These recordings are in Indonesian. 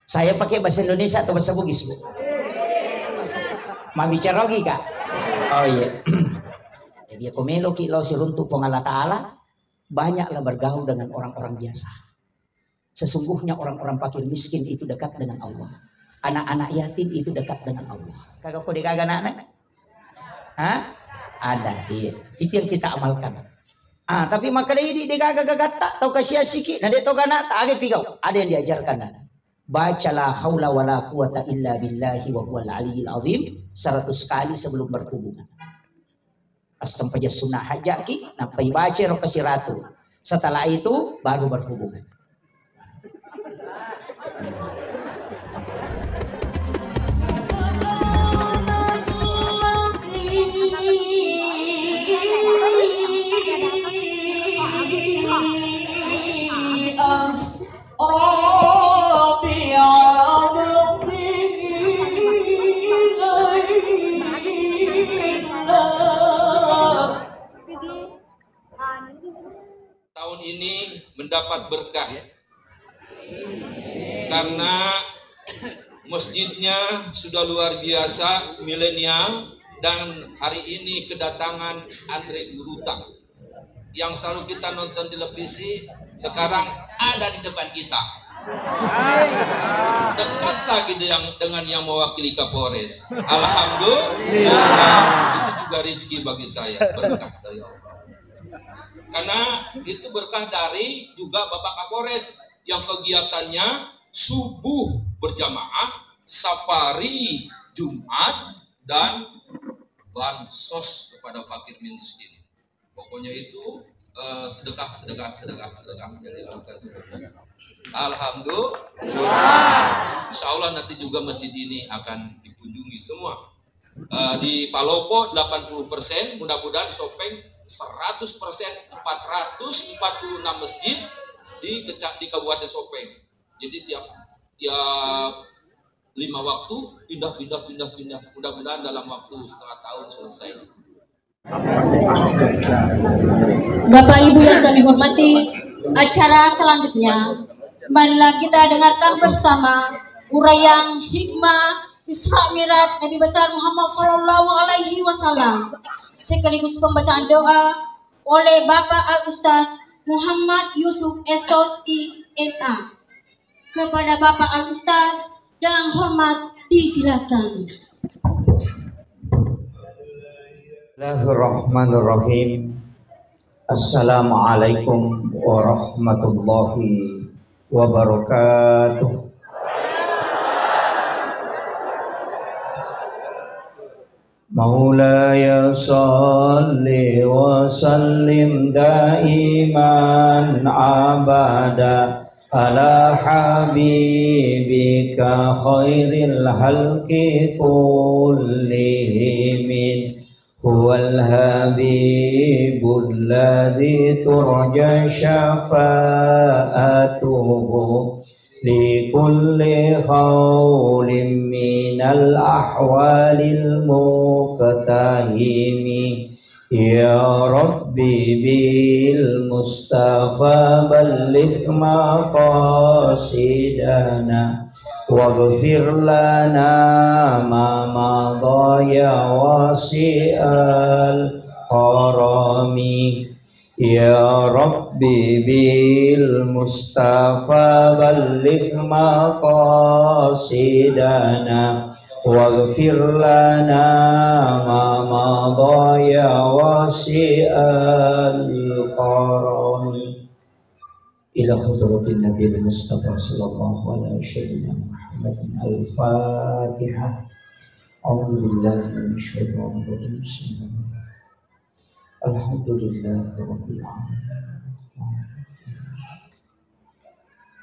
Saya pakai bahasa Indonesia atau bahasa Bugis, Bu? Mau bicara lagi, Kak? Oh iya. Jadi aku melo ki lo siruntu pengala ta'ala, banyaklah bergaul dengan orang-orang biasa. Sesungguhnya orang-orang fakir miskin itu dekat dengan Allah. Anak-anak yatim itu dekat dengan Allah. Kagak kode kagak anak-anak? Hah? Ada, iya. Itu yang kita amalkan. Tapi maka ini dia kagak tak tahu kasih sikit. Nah dia tahu nak tak agak pigau. Ada yang diajarkan. Bacalah haula wala quwata illa billahi wa huwal aliyyil azim 100 kali sebelum berhubungan. Sampai sunnah hajak ki, nampai baca rokasi ratu. Setelah itu baru berhubungan. Tahun ini mendapat berkah karena masjidnya sudah luar biasa, milenial, dan hari ini kedatangan Andre Guruta yang selalu kita nonton televisi, sekarang ada di depan kita. Dekat lagi dengan yang mewakili Kapolres. Alhamdulillah, itu juga rezeki bagi saya, berkah dari Allah. Karena itu berkah dari juga Bapak Kapolres yang kegiatannya subuh berjamaah, safari Jumat, dan bansos kepada fakir miskin. Pokoknya itu sedekah yang dilakukan seperti itu. Alhamdulillah. Insya Allah nanti juga masjid ini akan dikunjungi semua. Di Palopo 80%, mudah-mudahan Sopeng 100%, 446 masjid di Kabupaten Sopeng. Jadi tiap 5 waktu pindah. Mudah-mudahan dalam waktu setengah tahun selesai. Bapak Ibu yang kami hormati, acara selanjutnya marilah kita dengarkan bersama uraian hikmah Isra Mi'raj Nabi besar Muhammad Sallallahu Alaihi Wasallam sekaligus pembacaan doa oleh Bapak Al-Ustaz Muhammad Yusuf Esos IMA. Kepada Bapak Al-Ustaz dengan hormat disilakan. Bismillahirrahmanirrahim. Assalamualaikum warahmatullahi wabarakatuh. Maulaya salli wa sallim daiman abada ala habibika khairil halqi kullihim. Huwal habibul ladzi turja syafa'atuhu li kulli khawlin minal ahwalil muqtahimi. Ya Rabbi bil Mustafa balligh maqasidana waghfir lana ma madha ya wasi'al qarami. Ya Rabbi bil Mustafa balligh maqasidana waghfir lana ma madha ya wasi'al qarami. Ila hudratin Nabi Mustafa sallallahu alaihi wasallam Muhammadin al-Fatihah. A'udzu billahi minasy syaithanir rajim. Bismillahirrahmanirrahim. Alhamdulillahi rabbil alamin.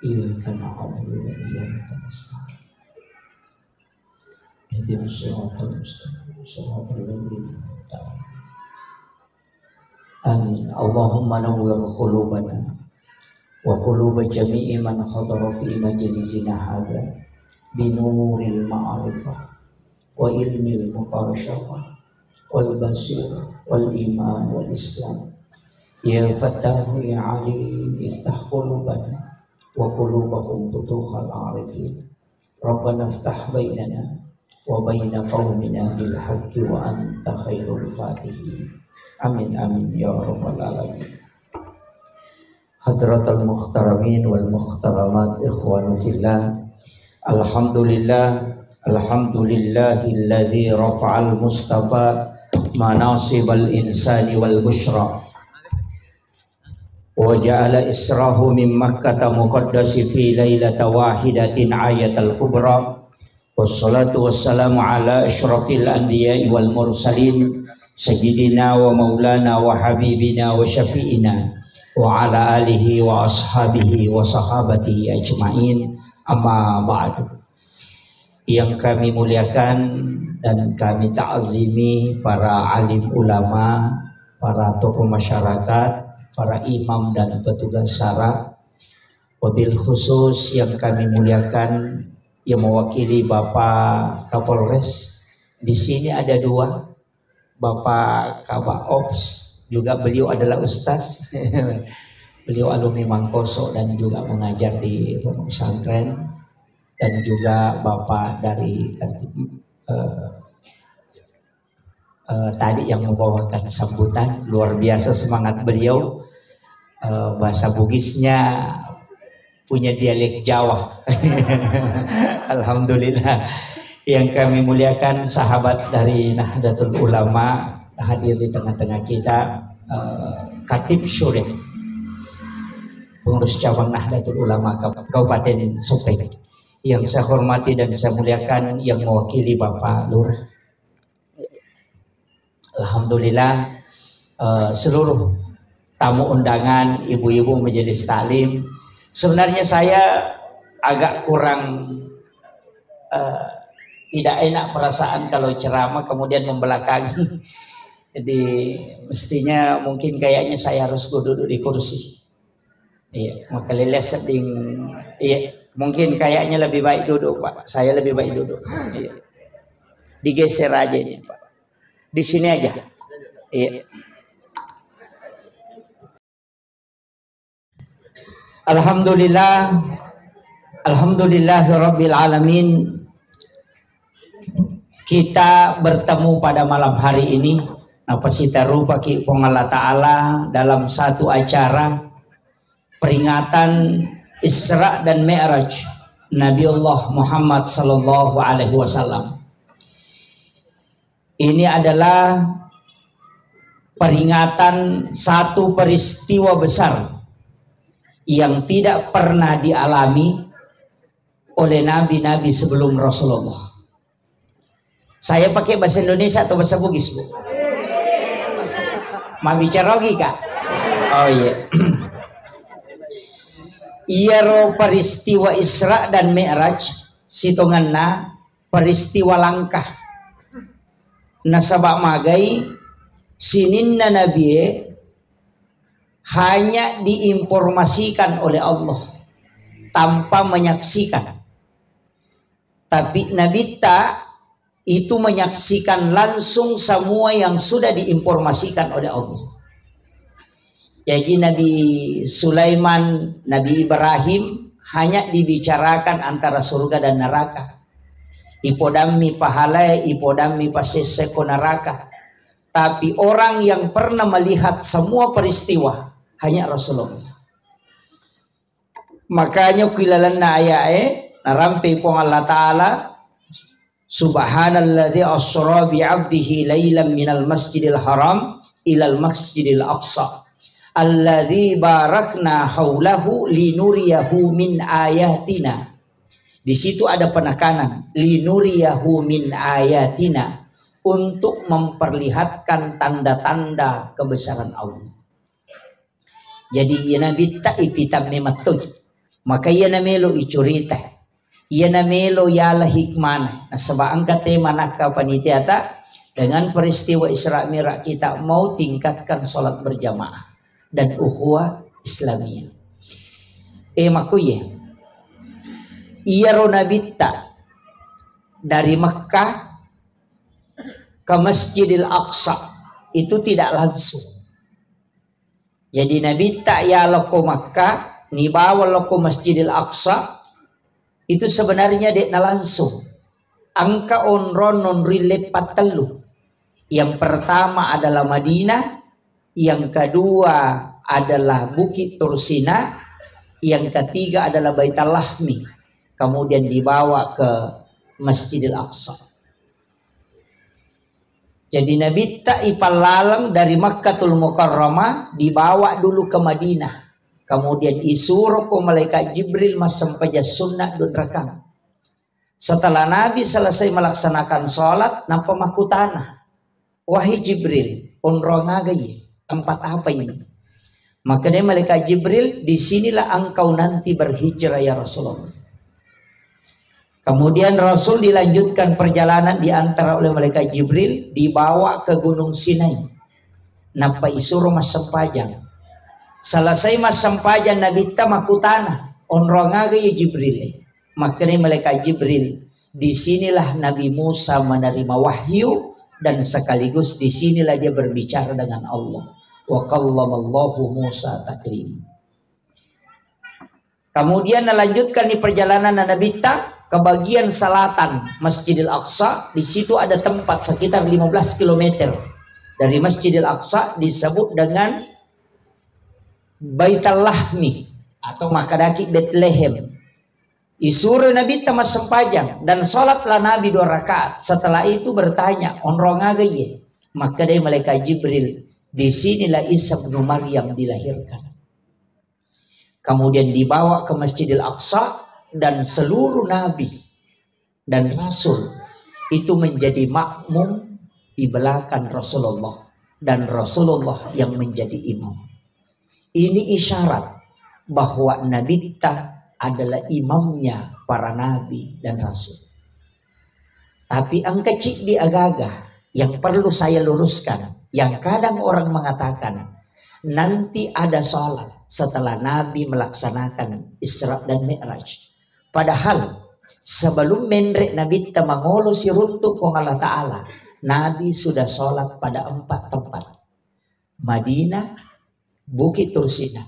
Iyyaka na'budu wa iyyaka nasta'in. Ihdinas siratal mustaqim, siratal ladzina an'amta 'alaihim. Amin. Allahumma nawwir qulubana wa quluba jami'i man hadara fi majlisina hadza binuril ma'rifah wa ilmil muqasyafah wal basirah wal iman wal islam. Ya Fattahu ya Alim iftah qulubana wa qulubahum futuhal arifin Rabbana iftah bainana wa baina qaumina bil haqqi wa anta khairul fatihin. Amin amin ya rabbal alamin. Hadratal muhtaramin wal muhtaramat ikhwanu fillah. Alhamdulillahilladzi rafa'al mustafa manasibal insani wal bushra wa ja'ala israhu min makkata muqaddasi fi lailata wahidatin ayatal kubra. Wassalatu wassalamu ala asyrafil anbiya'i wal mursalin sayyidina wa maulana wa habibina wa syafi'ina wa ala alihi wa ashabihi wa sahabatihi ajma'in. Amma ba'du. Yang kami muliakan dan kami ta'zimi para alim ulama, para tokoh masyarakat, para imam dan petugas syara, wabil khusus yang kami muliakan yang mewakili Bapak Kapolres. Di sini ada dua, Bapak Kabak Ops, juga beliau adalah ustaz. Beliau alumni Mangkoso dan juga mengajar di pondok pesantren, dan juga Bapak dari tadi yang membawakan sambutan. Luar biasa semangat beliau. Bahasa Bugisnya punya dialek Jawa. Alhamdulillah. Yang kami muliakan sahabat dari Nahdlatul Ulama hadir di tengah-tengah kita, Khatib Syureh, pengurus cabang Nahdlatul Ulama Kabupaten Sopeng, yang saya hormati dan saya muliakan yang mewakili Bapak Lurah. Alhamdulillah, seluruh tamu undangan, ibu-ibu majelis taklim. Sebenarnya saya agak kurang tidak enak perasaan kalau ceramah kemudian membelakangi. Jadi mestinya mungkin kayaknya saya harus duduk di kursi. Iya, maka leles ding. Iya, mungkin kayaknya lebih baik duduk, Pak. Saya lebih baik duduk. Iya. Digeser aja ini, Pak. Di sini aja. Iya. Alhamdulillah, alhamdulillahirabbil alamin. Kita bertemu pada malam hari ini apa sita rupa ki Allah Ta'ala dalam satu acara peringatan Isra dan Mi'raj Nabiullah Muhammad sallallahu alaihi wasallam. Ini adalah peringatan satu peristiwa besar yang tidak pernah dialami oleh nabi-nabi sebelum Rasulullah. Saya pakai bahasa Indonesia atau bahasa Bugis, Bu? Mau bicara lagi, Kak? Oh iya. Iya, peristiwa Isra dan Mi'raj sitonganna peristiwa langkah. Nasabak magai sininna nabi hanya diinformasikan oleh Allah tanpa menyaksikan. Tapi Nabi itu menyaksikan langsung semua yang sudah diinformasikan oleh Allah. Jadi Nabi Sulaiman, Nabi Ibrahim hanya dibicarakan antara surga dan neraka. Ipodami pahalai, ipodami paseseko neraka. Tapi orang yang pernah melihat semua peristiwa hanya Rasulullah. Makanya kilalanna ayae narampe pong Allah Ta'ala, subhanalladzi asra bi 'abdihi lailan minal masjidil haram ilal masjidil aqsa alladzi barakna haulahu linuriyahu min ayatina. Di situ ada penekanan linuriyahu min ayatina, untuk memperlihatkan tanda-tanda kebesaran Allah. Jadi ia nabi tak ipitam mematuh, maka ia namelo icurita, ia namelo yala hikmana. Nah, sebab angkat tema nakka panitiata dengan peristiwa Isra Mi'raj kita mau tingkatkan sholat berjamaah dan ukhuwah Islamiyah. Makuye, ia ronabita dari Makkah ke Masjidil Aqsa itu tidak langsung. Jadi Nabi tak ya loko Makkah, ni bawa loko Masjidil Aqsa, itu sebenarnya dek na langsung angka onron non rilepat telu. Yang pertama adalah Madinah, yang kedua adalah Bukit Tursina, yang ketiga adalah Baitul Lahmi, kemudian dibawa ke Masjidil Aqsa. Jadi Nabi tak ipalalang dari Makkatul Mukarramah dibawa dulu ke Madinah. Kemudian isuruh ke malaikat Jibril masampaja sunnah dan rakam. Setelah Nabi selesai melaksanakan sholat, nampak makutana. Wahai Jibril, onrongagai tempat apa ini? Makanya malaikat Jibril, disinilah engkau nanti berhijrah ya Rasulullah. Kemudian Rasul dilanjutkan perjalanan diantar oleh malaikat Jibril, dibawa ke Gunung Sinai. Nampak isuruh mas sempajang. Selesai mas sempajang Nabi tamakutana onrongaga ya Jibril. Makanya malaikat Jibril, disinilah Nabi Musa menerima wahyu dan sekaligus disinilah dia berbicara dengan Allah. Wa kallamallahu Musa taklima. Kemudian melanjutkan di perjalanan Nabi ke bagian selatan Masjidil Aqsa. Di situ ada tempat sekitar 15 km dari Masjidil Aqsa disebut dengan Baitul Lahmi atau Makadaki Bethlehem. Isuruh Nabi tamat sempajang dan sholatlah Nabi 2 rakaat. Setelah itu bertanya, onrongagaye. Maka dari malaikat Jibril, disinilah Isa bin Maryam dilahirkan. Kemudian dibawa ke Masjidil Aqsa dan seluruh Nabi dan Rasul itu menjadi makmum di belakang Rasulullah dan Rasulullah yang menjadi imam. Ini isyarat bahwa Nabi adalah imamnya para Nabi dan Rasul. Tapi angka cik di agaga yang perlu saya luruskan, yang kadang orang mengatakan nanti ada sholat setelah Nabi melaksanakan Isra dan Mi'raj. Padahal sebelum menrek Nabi mangolo si runtuh pong Allah Ta'ala, Nabi sudah sholat pada 4 tempat. Madinah, Bukit Tursina,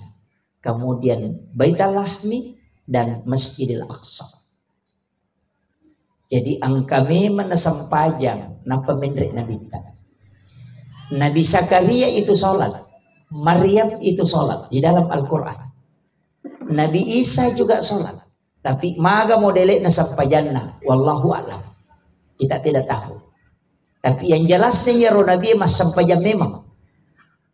kemudian Baitul Lahmi dan Masjidil Aqsa. Jadi angka memang sempajang napa menrek Nabi. Nabi Zakaria itu sholat, Maryam itu sholat di dalam Al-Quran. Nabi Isa juga sholat. Tapi maga modelnya sampajanna, wallahu alam. Kita tidak tahu. Tapi yang jelasnya ya Nabi mas sampajan memang.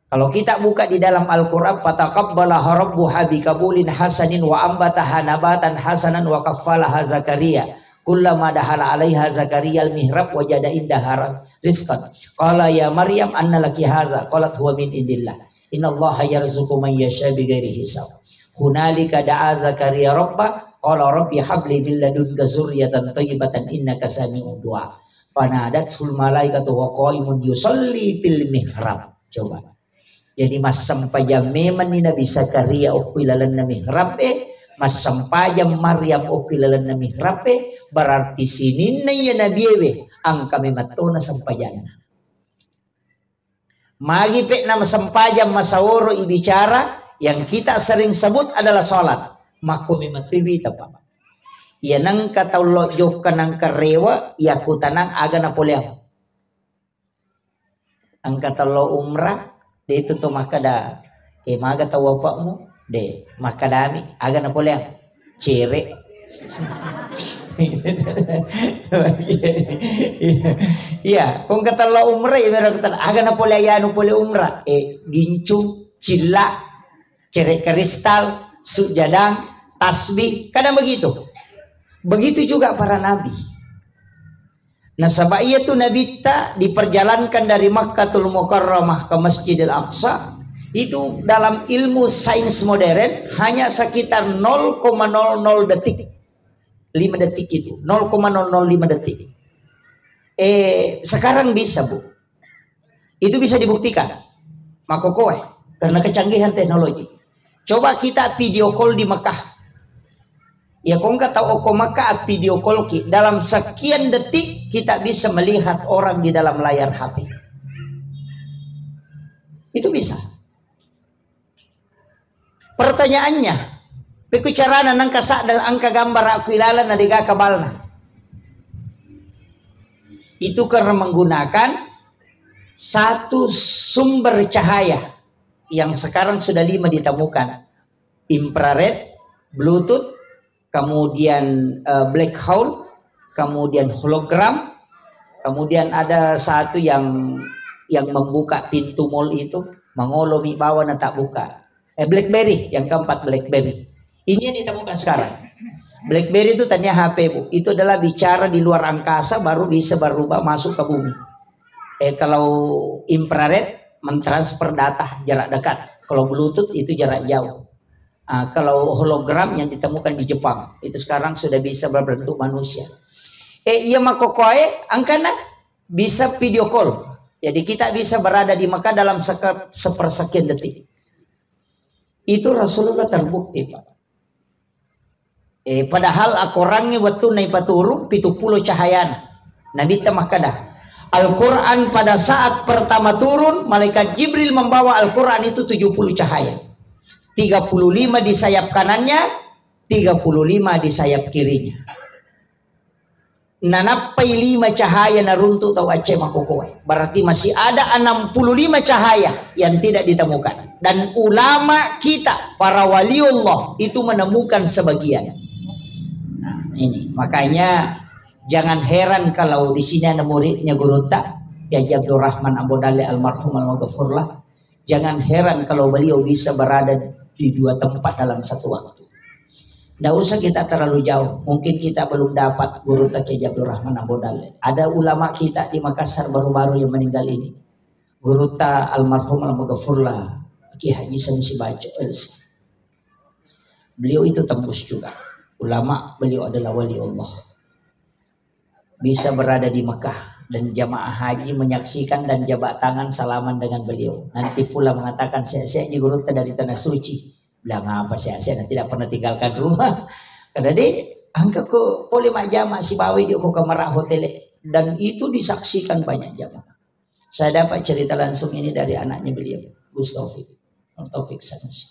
Kalau kita buka di dalam Al-Quran, fataqabbalaha rabbuha bikabulin hasanin wa ambataha nabatan hasanan wa kaffalaha Zakaria. Kullama dahala alaiha Zakaria al-mihrab wajada indaha rizqan. Qala ya Maryam anna laki haza. Qalat huwa min indillah. Innallaha yarzuqu man yasha bighairi hisab. Hunalika da'a Zakaria rabbah. Qala rabbi habli min ladunka dzurriyyatan thayyibatan innaka sami'ud du'a. Fanadatul malaikatu wa qaimun yusalli fil mihrab. Coba. Jadi mas sampajam memang ni Nabi Zakaria ukilalan na mihrab mas sampajam Maryam ukilalan na mihrab berarti sinin na ya Nabi ang kami matuna sampajan. Magi na masampajam masaworo ibicara yang kita sering sebut adalah salat. Mako mimatiwi tapa. Ya nang kataulo jok kanang karewa ya kutanang aga na poliam. Ang kataulo umrah de itu to makada maga tawa pa mo de makadami aga na poliam. Cere. Iya, kung kataulo umrah ya meron katan aga na poliayano poli umrah gincu cilla cere kristal sujadang tasbih, kadang begitu. Begitu juga para nabi. Nah, sebab itu Nabi diperjalankan dari Makkatul Mukarramah ke Masjidil Aqsa itu dalam ilmu sains modern hanya sekitar 0,00 detik. 5 detik itu, 0,005 detik. Sekarang bisa, Bu. Itu bisa dibuktikan. Makokoe karena kecanggihan teknologi. Coba kita video call di Mekah. Ya kau nggak tahu kok Mekah video call dalam sekian detik kita bisa melihat orang di dalam layar HP. Itu bisa. Pertanyaannya, Piku carana nang kasak dan angka gambar aku ilalan na diga kabalna. Itu karena menggunakan satu sumber cahaya yang sekarang sudah 5 ditemukan. Infrared, Bluetooth, kemudian black hole, kemudian hologram, kemudian ada satu yang membuka pintu mall itu, mangolomi bawah na tak buka. BlackBerry, yang keempat BlackBerry. Ini yang ditemukan sekarang. BlackBerry itu tanya HP bu, itu adalah bicara di luar angkasa baru bisa berubah masuk ke bumi. Kalau infrared mentransfer data jarak dekat, kalau Bluetooth itu jarak jauh. Kalau hologram yang ditemukan di Jepang itu sekarang sudah bisa berbentuk manusia. Iya makokoe angkana bisa video call. Jadi kita bisa berada di Mekah dalam sepersekian detik. Itu Rasulullah terbukti Pak. Padahal akorangnya waktu naik paturu 70 cahayana. Nabi temah kadah. Al-Quran pada saat pertama turun, malaikat Jibril membawa Al-Quran itu 70 cahaya. 35 di sayap kanannya, 35 di sayap kirinya. Nanapai 5 cahaya naruntu tau aceh makokoy. Berarti masih ada 65 cahaya yang tidak ditemukan. Dan ulama kita, para waliullah itu menemukan sebagian. Nah, ini makanya jangan heran kalau di sini ada muridnya Guru Tak, ya Abdul Rahman Ambodale almarhum al-maghfurlah. Jangan heran kalau beliau bisa berada di 2 tempat dalam satu waktu. Tidak usah kita terlalu jauh. Mungkin kita belum dapat Guru Tak Kiai Abdul Rahman Ambodale. Ada ulama kita di Makassar baru-baru yang meninggal ini. Guru Tak almarhum al-maghfurlah Kiai Haji Samsi Baco LC. Beliau itu tembus juga. Ulama, beliau adalah wali Allah. Bisa berada di Mekah dan jamaah haji menyaksikan dan jabat tangan salaman dengan beliau. Nanti pula mengatakan saya Guru Tak dari tanah suci. Bilang apa saya tidak pernah tinggalkan rumah. Karena dia angka ke boleh jamaah si bawi dia ke kamar hotel dan itu disaksikan banyak jamaah. Saya dapat cerita langsung ini dari anaknya beliau, Gus Taufik Sanusi.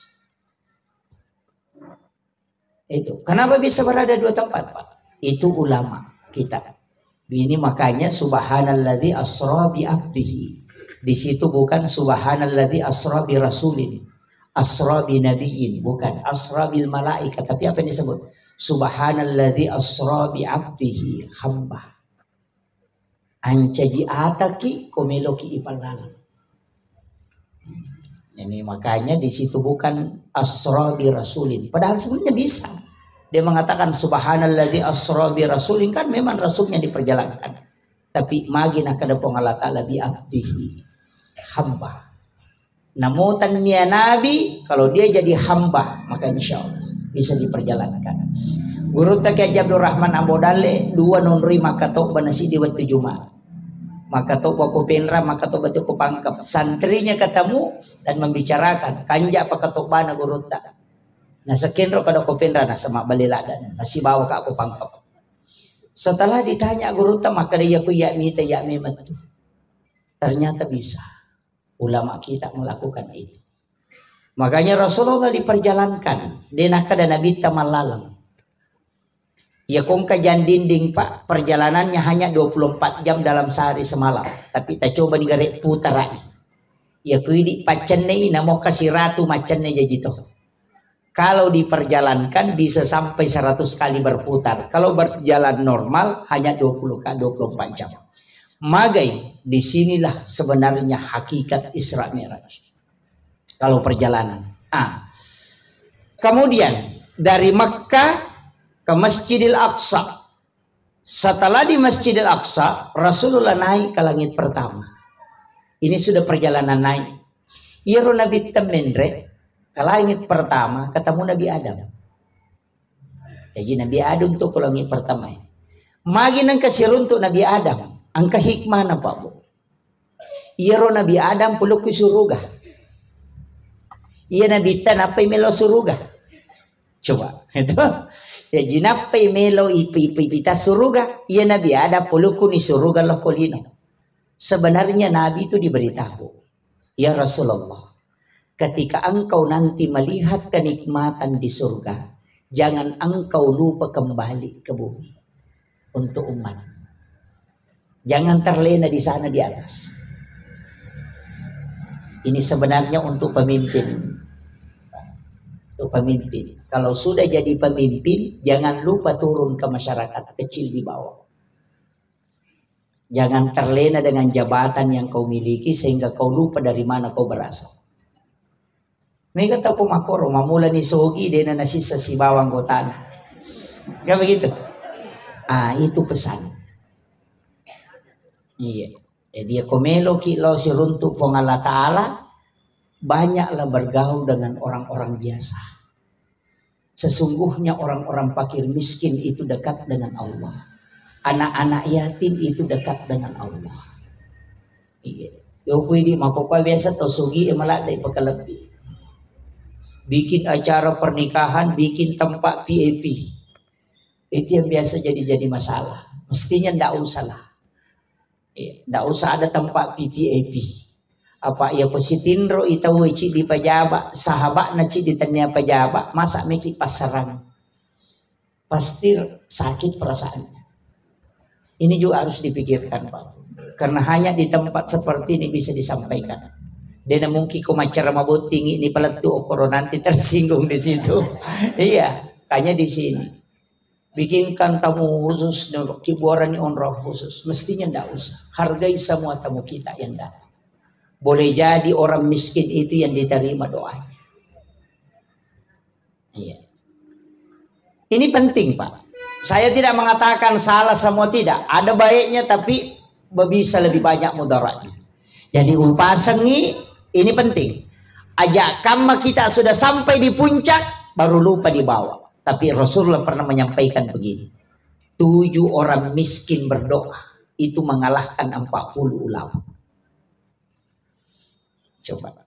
Itu kenapa bisa berada 2 tempat Pak? Itu ulama kita. Ini makanya subhanalladzi asra bi abdihi. Di situ bukan subhanalladzi asra bi rasulin, asra bi nabiyyin, bukan asra bil malaikat, tapi apa yang disebut? Subhanalladzi asra bi abdihi hamba. Ancaji ataki komeloki ipalalan. Ini makanya di situ bukan asra bi rasulin. Padahal sebenarnya bisa. Dia mengatakan subhanalladzi asra bi rasulin, kan memang rasulnya diperjalankan. Tapi magina kada pong Allah Ta'ala bi abdihi hamba. Namutan mia nabi kalau dia jadi hamba maka insya Allah bisa diperjalankan. Guru Tak Kiai Abdul Rahman Ambodale 2 nonri maka tok banasi di waktu Jumat. Maka tok ko penra maka tok batu ko pangkap. Santrinya ketemu dan membicarakan kanja apa ketok bana Guru Tak. Nah sekenro kada ko penra na sama baliladan. Nasi bawa ka aku pangkap. Setelah ditanya Guru Tak maka dia ku yakmi matu. Ternyata bisa. Ulama kita melakukan itu. Makanya Rasulullah diperjalankan. Denaka dan Nabi tamalalang. Ya kong kajan dinding Pak. Perjalanannya hanya 24 jam dalam sehari semalam. Tapi kita coba digarek putarai. Ya kuidi pacenne namo kasih ratu macenne jajito. Kalau diperjalankan bisa sampai 100 kali berputar. Kalau berjalan normal hanya 24 jam. Magai, disinilah sebenarnya hakikat Isra Mi'raj. Kalau perjalanan. Kemudian dari Makkah ke Masjidil Aqsa. Setelah di Masjidil Aqsa, Rasulullah naik ke langit pertama. Ini sudah perjalanan naik. Iro Nabi Temendre ke langit pertama ketemu Nabi Adam. Jadi Nabi Adam tuh ke langit pertama. Magi nang kasih untuk Nabi Adam. Angka hikmah na Pak Bu. Iro Nabi Adam puluk ke surga. Iya Nabi Tan apa melo surga. Coba itu. Ya jinapay melo ipipita surga. Iya Nabi Adam puluk ni surga lah kolino. Sebenarnya Nabi itu diberitahu. Ya Rasulullah. Ketika engkau nanti melihat kenikmatan di surga. jangan engkau lupa kembali ke bumi untuk umat. Jangan terlena di sana di atas. Ini sebenarnya untuk pemimpin. Untuk pemimpin. Kalau sudah jadi pemimpin, jangan lupa turun ke masyarakat kecil di bawah. Jangan terlena dengan jabatan yang kau miliki sehingga kau lupa dari mana kau berasal. Mereka tahu makoro, mamula ni sogi dia na nasisa si bawang ko tanah. Gak begitu? Itu pesan. Iya. Dia komelo kilo si runtuh pong Allah Ta'ala, banyaklah bergaul dengan orang-orang biasa. Sesungguhnya orang-orang fakir miskin itu dekat dengan Allah. Anak-anak yatim itu dekat dengan Allah. Iya. Yo pwede mapapa biasa to sugi malak dai pakalabi. Bikin acara pernikahan, bikin tempat VIP. Itu yang biasa jadi masalah. Mestinya ndak usah lah. Ndak usah ada tempat VIP. Apa ya ko si tinro itaw ci di pajaba, sahabat na ci di tanya pajaba, masa miki pasaran. Pasti sakit perasaannya. Ini juga harus dipikirkan, Pak. Karena hanya di tempat seperti ini bisa disampaikan. Dia mungkin kau macara mabut tinggi ini paletu okoro nanti tersinggung di situ. Iya, kayaknya di sini. Bikinkan tamu khusus, kibuaran onroh khusus. Mestinya ndak usah. Hargai semua tamu kita yang datang. Boleh jadi orang miskin itu yang diterima doanya. Iya. Ini penting, Pak. Saya tidak mengatakan salah semua, tidak. Ada baiknya tapi bisa lebih banyak mudaratnya. Jadi umpasangi ini penting. Ajak kama kita sudah sampai di puncak, baru lupa di bawah. Tapi Rasulullah pernah menyampaikan begini. 7 orang miskin berdoa, itu mengalahkan 40 ulama. Coba.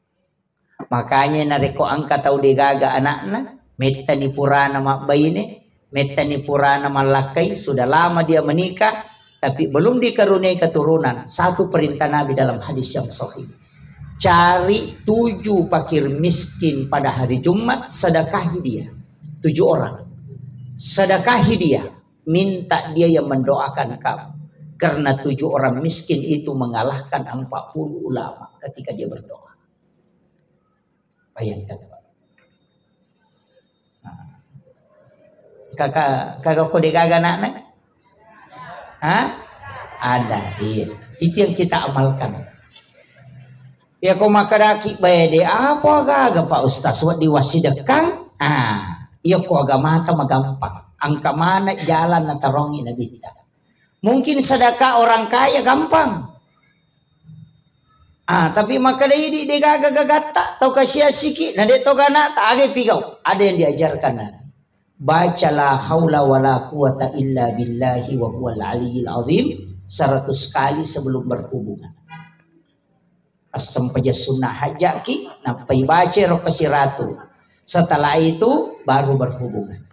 Makanya nareko angka tau digaga anaknya. Metta ni purana mak bayine. Metta ni purana malakai. Sudah lama dia menikah. Tapi belum dikaruniai keturunan. Satu perintah Nabi dalam hadis yang sahih. Cari 7 fakir miskin pada hari Jumat, sedekahi dia. 7 orang. Sedekahi dia. Minta dia yang mendoakan kamu. Karena 7 orang miskin itu mengalahkan 40 ulama ketika dia berdoa. Bayangkan. Kakak kode gaga anak? Ada. Iya. Itu yang kita amalkan. Ya kau makadaki bayade apa gaga Pak Ustaz wat diwasidekang. Iya kau agak mata magampang. Angka mana jalan na tarongi na kita. Mungkin sedekah orang kaya gampang. Tapi makadai di gaga-gagata tau kasih siki na de to kana ta age pigau. Ada yang diajarkan na. Bacalah haula wala quwata illa billahi wa huwal aliyyil azim 100 kali sebelum berhubungan. Asam paja sunnah hajaki, napai baca roh kasiratu. Setelah itu baru berhubungan.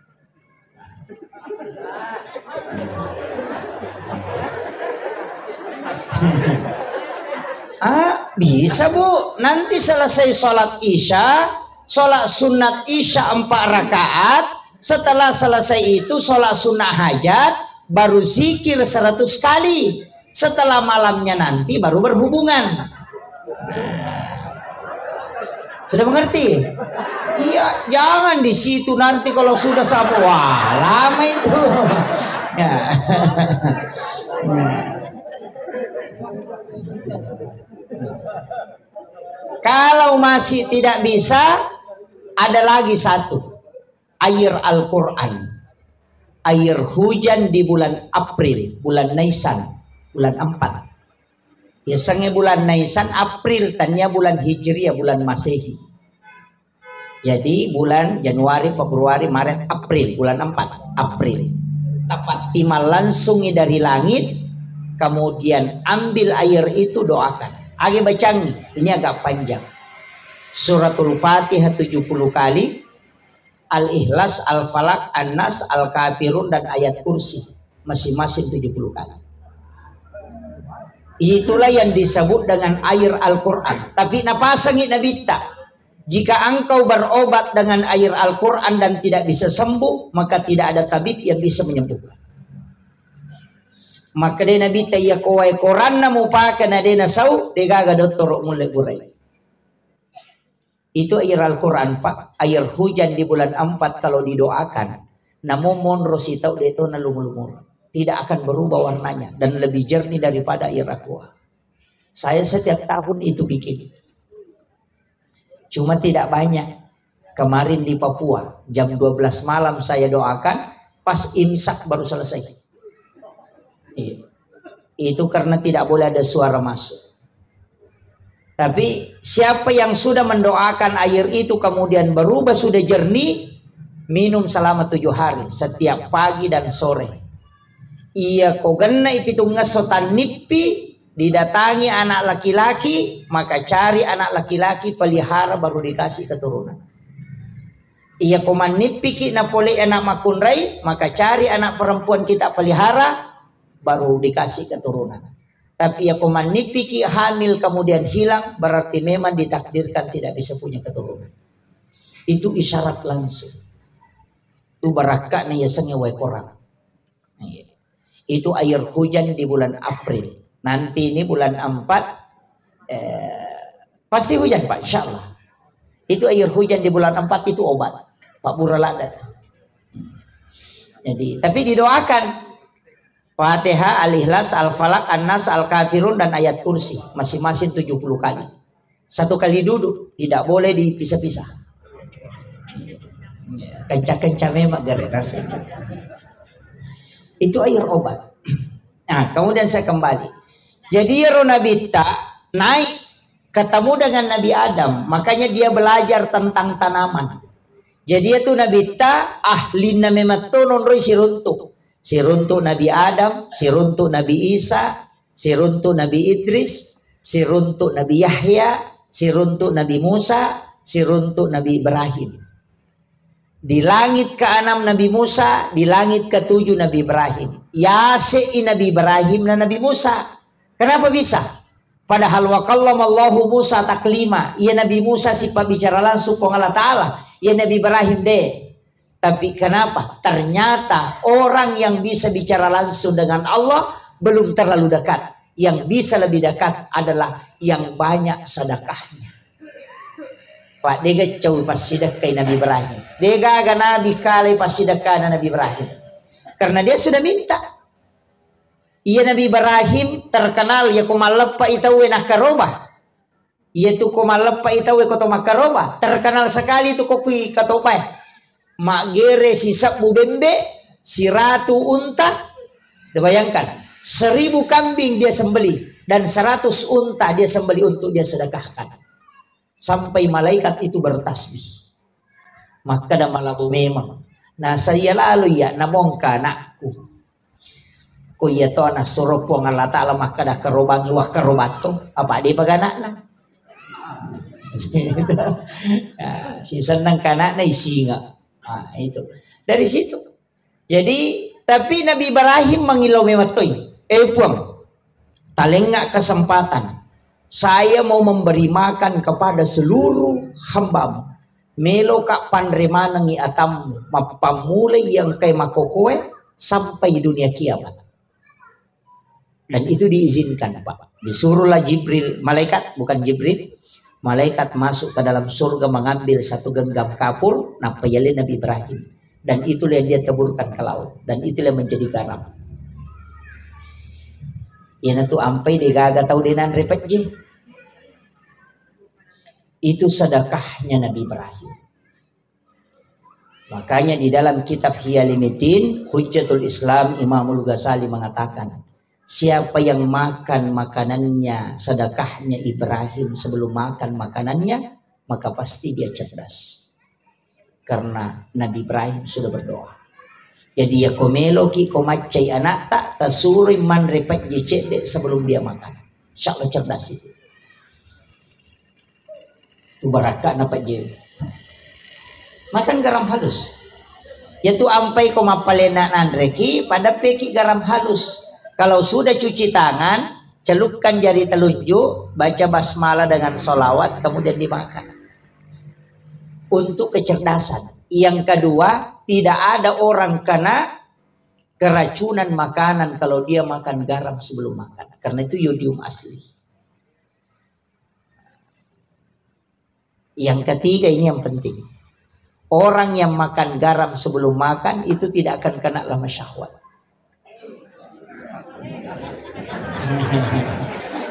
Bisa Bu. Nanti selesai sholat isya, sholat sunat isya 4 rakaat. Setelah selesai itu sholat sunnah hajat, baru zikir 100 kali. Setelah malamnya nanti baru berhubungan. Sudah mengerti? Iya, jangan di situ nanti kalau sudah sampai lama itu. Ya. Kalau masih tidak bisa, ada lagi satu. Air Al-Quran. Air hujan di bulan April, bulan Nisan, bulan 4. Biasanya bulan Nisan, April, tanya bulan Hijriah, bulan Masehi. Jadi bulan Januari, Februari, Maret, April, bulan 4, April. Tepat timal langsung dari langit, kemudian ambil air itu doakan. Age bacangi, ini agak panjang. Suratul Fatihah 70 kali, Al-Ikhlas, Al-Falak, An-Nas, Al-Kafirun, dan ayat kursi. Masing-masing 70 kali. Itulah yang disebut dengan air Al-Quran. Tapi napasangit na bita. Jika engkau berobat dengan air Al-Quran dan tidak bisa sembuh, maka tidak ada tabib yang bisa menyembuhkan. Maka dia Nabi taya kowai Quran na mupakan adena sau degaga doktor mulai burai. Itu air Al-Quran Pak, air hujan di bulan 4 kalau didoakan. Namun rositau itu na lumur-lumur. Tidak akan berubah warnanya dan lebih jernih daripada air aqua. Saya setiap tahun itu bikin. Cuma tidak banyak. Kemarin di Papua jam 12 malam saya doakan, pas imsak baru selesai. Itu karena tidak boleh ada suara masuk. Tapi siapa yang sudah mendoakan air itu kemudian berubah sudah jernih, minum selama 7 hari setiap pagi dan sore. Iya kogana ipitung ngasotan nipi, didatangi anak laki-laki, maka cari anak laki-laki pelihara baru dikasih keturunan. Iya koman nipi ki napole anak makunrai, maka cari anak perempuan kita pelihara baru dikasih keturunan. Tapi ya koman nipi ki hamil kemudian hilang, berarti memang ditakdirkan tidak bisa punya keturunan. Itu isyarat langsung. Itu barakah nih ya sengewai korang. Itu air hujan di bulan April. Nanti ini bulan 4 pasti hujan Pak, insya Allah. Itu air hujan di bulan 4 itu obat Pak Buraladat. Jadi tapi didoakan Fatihah, Al-Ikhlas, Al-Falaq, An-Nas, Al-Kafirun dan ayat kursi masing-masing 70 kali. 1 kali duduk, tidak boleh dipisah-pisah. Kencang-kencang memang gara rasa. Itu air obat. Nah, kemudian saya kembali. Jadi Ronabita naik ketemu dengan Nabi Adam, makanya dia belajar tentang tanaman. Jadi itu Nabita ahlina mematonon roi siruntuk. Siruntuk Nabi Adam, siruntuk Nabi Isa, siruntuk Nabi Idris, siruntuk Nabi Yahya, siruntuk Nabi Musa, siruntuk Nabi Ibrahim. Di langit ke-6 Nabi Musa, di langit ke-7 Nabi Ibrahim. Yasi'i Nabi Ibrahim dan Nabi Musa. Kenapa bisa? Padahal wa kallamallahu Musa taklima. Ia Nabi Musa sifat bicara langsung dengan Allah Ta'ala. Ia Nabi Ibrahim deh. Tapi kenapa? Ternyata orang yang bisa bicara langsung dengan Allah belum terlalu dekat. Yang bisa lebih dekat adalah yang banyak sedekahnya. Pak dega cow pas sedekah Nabi Ibrahim. Dega aga Nabi kali pas sedekah Nabi Ibrahim. Karena dia sudah minta. Ia Nabi Ibrahim terkenal ya kumalapa itawe nakaroba. Ia tu kumalapa itawe koto makaroba. Terkenal sekali tu kokui katopai. Magere si sabu bembe, si ratu unta. Bayangkan, 1000 kambing dia sembeli dan 100 unta dia sembeli untuk dia sedekahkan. Sampai malaikat itu bertasbih. Maka dah malabu memang. Nah saya lalu ya namongka anakku. Ko iya to anak suropo Allah Ta'ala maka dah kerobangi wah kerobato. Apa dia paganakna? Si senang kanak na isi nga. Nah, itu dari situ. Jadi tapi Nabi Ibrahim mengilau mematoy. Puang, talengak kesempatan. Saya mau memberi makan kepada seluruh hambamu. Melo kak panremanangi atammu. Mapamulai yang kay makokoe sampai dunia kiamat. Dan itu diizinkan Pak. Disuruhlah Jibril, malaikat bukan Jibril. Malaikat masuk ke dalam surga mengambil 1 genggam kapur napayalin Nabi Ibrahim. Dan itulah yang dia taburkan ke laut. Dan itulah yang menjadi garam. Yan tu ampai dia gaga tahu dinan repet je. Itu sedekahnya Nabi Ibrahim. Makanya di dalam kitab Hiyalimitin Hujjatul Islam Imamul Ghazali mengatakan, siapa yang makan makanannya, sedekahnya Ibrahim sebelum makan makanannya, maka pasti dia cerdas. Karena Nabi Ibrahim sudah berdoa. Jadi ya komelo ki komacai anak tak tasuri man repet jecede sebelum dia makan. Insya Allah cerdas itu. Itu barakah napak je. Makan garam halus. Yaitu ampai komapalena nandreki pada peki garam halus. Kalau sudah cuci tangan, celupkan jari telunjuk, baca basmalah dengan solawat, kemudian dimakan. untuk kecerdasan. Yang kedua, tidak ada orang kena keracunan makanan kalau dia makan garam sebelum makan. Karena itu yodium asli. Yang ketiga ini yang penting. Orang yang makan garam sebelum makan itu tidak akan kena lama syahwat.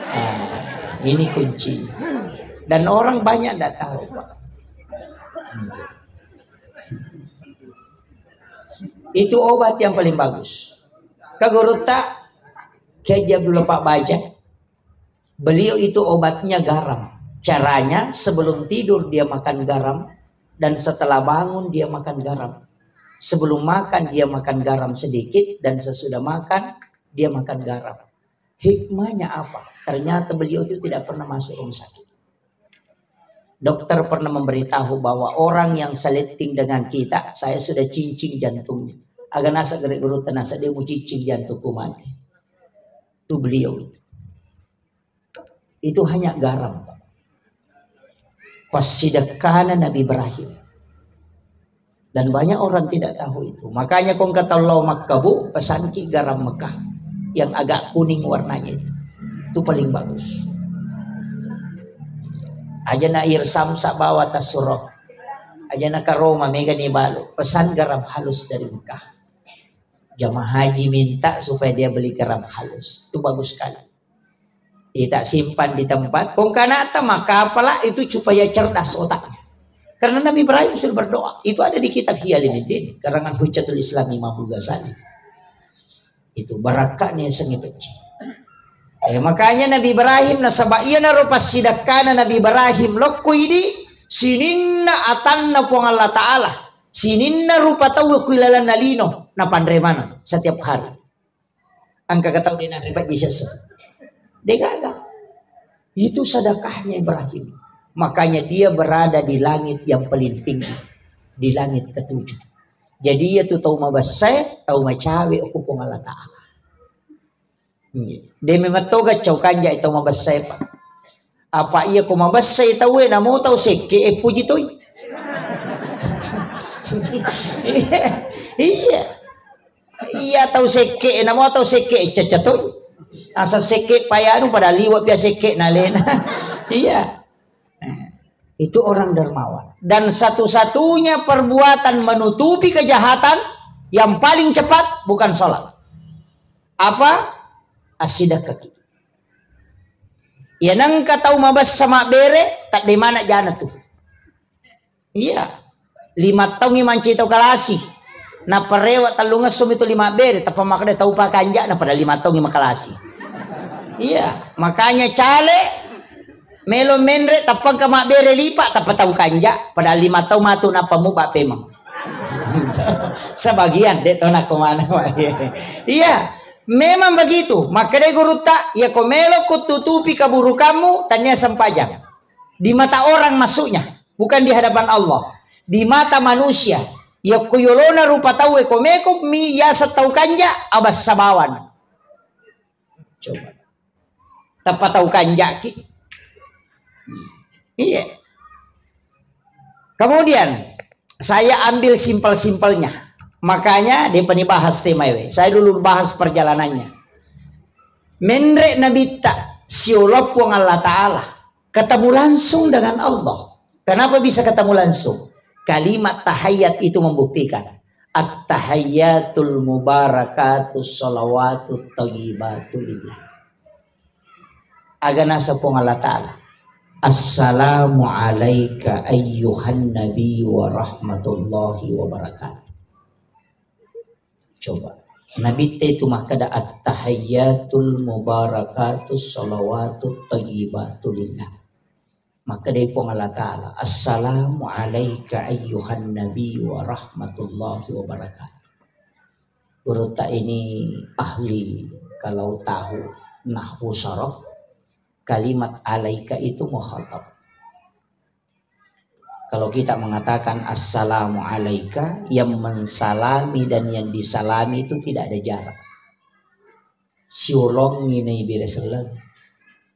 Nah, ini kunci. Dan orang banyak tidak tahu, Pak. Itu obat yang paling bagus. Kaguruta kejab dulu Pak Baja. Beliau itu obatnya garam. Caranya sebelum tidur dia makan garam, dan setelah bangun dia makan garam. Sebelum makan dia makan garam sedikit, dan sesudah makan dia makan garam. Hikmahnya apa? Ternyata beliau itu tidak pernah masuk rumah sakit. Dokter pernah memberitahu bahwa orang yang seleting dengan kita, saya sudah cincin jantungnya. Agak nasa gerak guru tenasa dia mau cincin jantungku mati. Itu beliau itu. Itu hanya garam. Pasidakana Nabi Ibrahim. Dan banyak orang tidak tahu itu. Makanya kong kata Allah Makkabu, pesanki garam Mekah yang agak kuning warnanya itu. Itu paling bagus. Ajana air samsa bawa tasurok. Ajana karoma mega ni balu. Pesan garam halus dari Mekah. Jamaah haji minta supaya dia beli garam halus. Itu bagus sekali. Tidak simpan di tempat. Kong kanata maka apalah itu supaya cerdas otaknya. Karena Nabi Ibrahim sudah berdoa. Itu ada di kitab Hiyalimuddin, karangan Hujjatul Islam Imam Ghazali. Itu barakahnya sengi peci. Makanya Nabi Ibrahim nasaba iya na rupa sidakana Nabi Ibrahim lokku ini sininna atanna pong Allah Ta'ala. Sininna rupa tahu kuilalan nalino na pandremana setiap hari. Angka kataw din na ripat Jesus. Degaga. Itu sedekahnya Ibrahim. Makanya dia berada di langit yang paling tinggi. Di langit ketujuh. Jadi ia tu tahu mabasay, tahu macawe aku pong Allah Ta'ala. Dia mematoga caukanya itu mabasay pa. Apa ia ko mabasay tahu na mo tahu seke puji toy. Iya. Iya tahu seke na mo tahu seke cacatoy. Asa seke payano pada liwat biasa seke nalena. Iya. Itu orang dermawan. Dan satu-satunya perbuatan menutupi kejahatan yang paling cepat bukan sholat. Apa? Asidak kaki. Ya nang katau mabas sama bere tak di mana jana tuh. Iya. 5 tahun imanci tau kalasi. Na parewa talunga sum itu 5 bere tapi makanya tahu pakanja na pada 5 tahun imakalasi. Iya, makanya cale melo menre tapang ka mabere lipa tapataw kanja pada 5 tahun matu na pamuba pemang. Sebagian dito na kumana. Iya, memang begitu. Makanya guruta ya komelo kututupi kaburukanmu tanya sempajang. Di mata orang masuknya, bukan di hadapan Allah. Di mata manusia, ya kuyolona rupa tahu komeko mi ya setau kanja abas sabawan. Coba. Tapataw kanja ki. Iya. Kemudian saya ambil simpel-simpelnya. Makanya dia penibahas tema ini. Saya dulu bahas perjalanannya. Menre nabita siolop wong Allah Ta'ala. Ketemu langsung dengan Allah. Kenapa bisa ketemu langsung? Kalimat tahiyat itu membuktikan. At-tahayyatul mubarakatus salawatut thayyibatu lillah. Agana sa pong Allah Ta'ala. Assalamu alayka ayyuhan nabi wa rahmatullahi wa barakatuh. Coba. Nabi itu makada at-tahayyatul mubarakatus salawatut thayyibatu lillah. Maka dari pong Allah Ta'ala. Assalamu alayka ayyuhan nabi wa rahmatullahi wa barakatuh. Guru tak ini ahli kalau tahu nahwu saraf. Kalimat alaika itu mukhatab. Kalau kita mengatakan assalamu alaika, yang mensalami dan yang disalami itu tidak ada jarak. Siulong ini bireselang.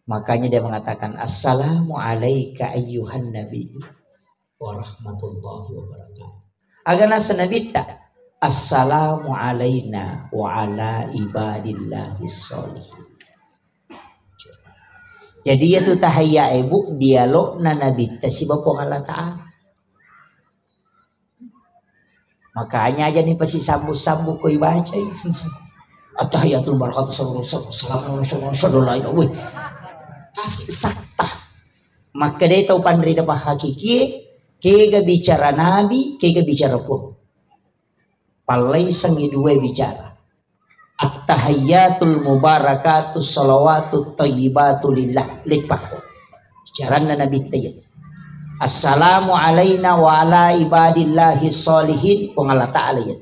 Makanya dia mengatakan assalamu alaika ayyuhan nabi warahmatullahi wabarakatuh. Agana sanabita assalamu alaina wa ala ibadillahis sholihin. Jadi itu tahiyya ibu dialog na nabita si Bapong Allah Ta'ala. Makanya aja nih pasti sambu-sambu koi baca. At-tahiyatul barakatuh sallallahu alaihi wasallam. Kasih sakta. Maka dia tahu pandrita pa hakiki, kega bicara nabi, kega bicara pun. Palai sangi dua bicara. At-tahiyatul mubarakatus salawatut thayyibatu lillah lipaku. Bicara nabi tayyib. Assalamu alaina wa ala ibadillahi sholihin pengala ta'ala ya.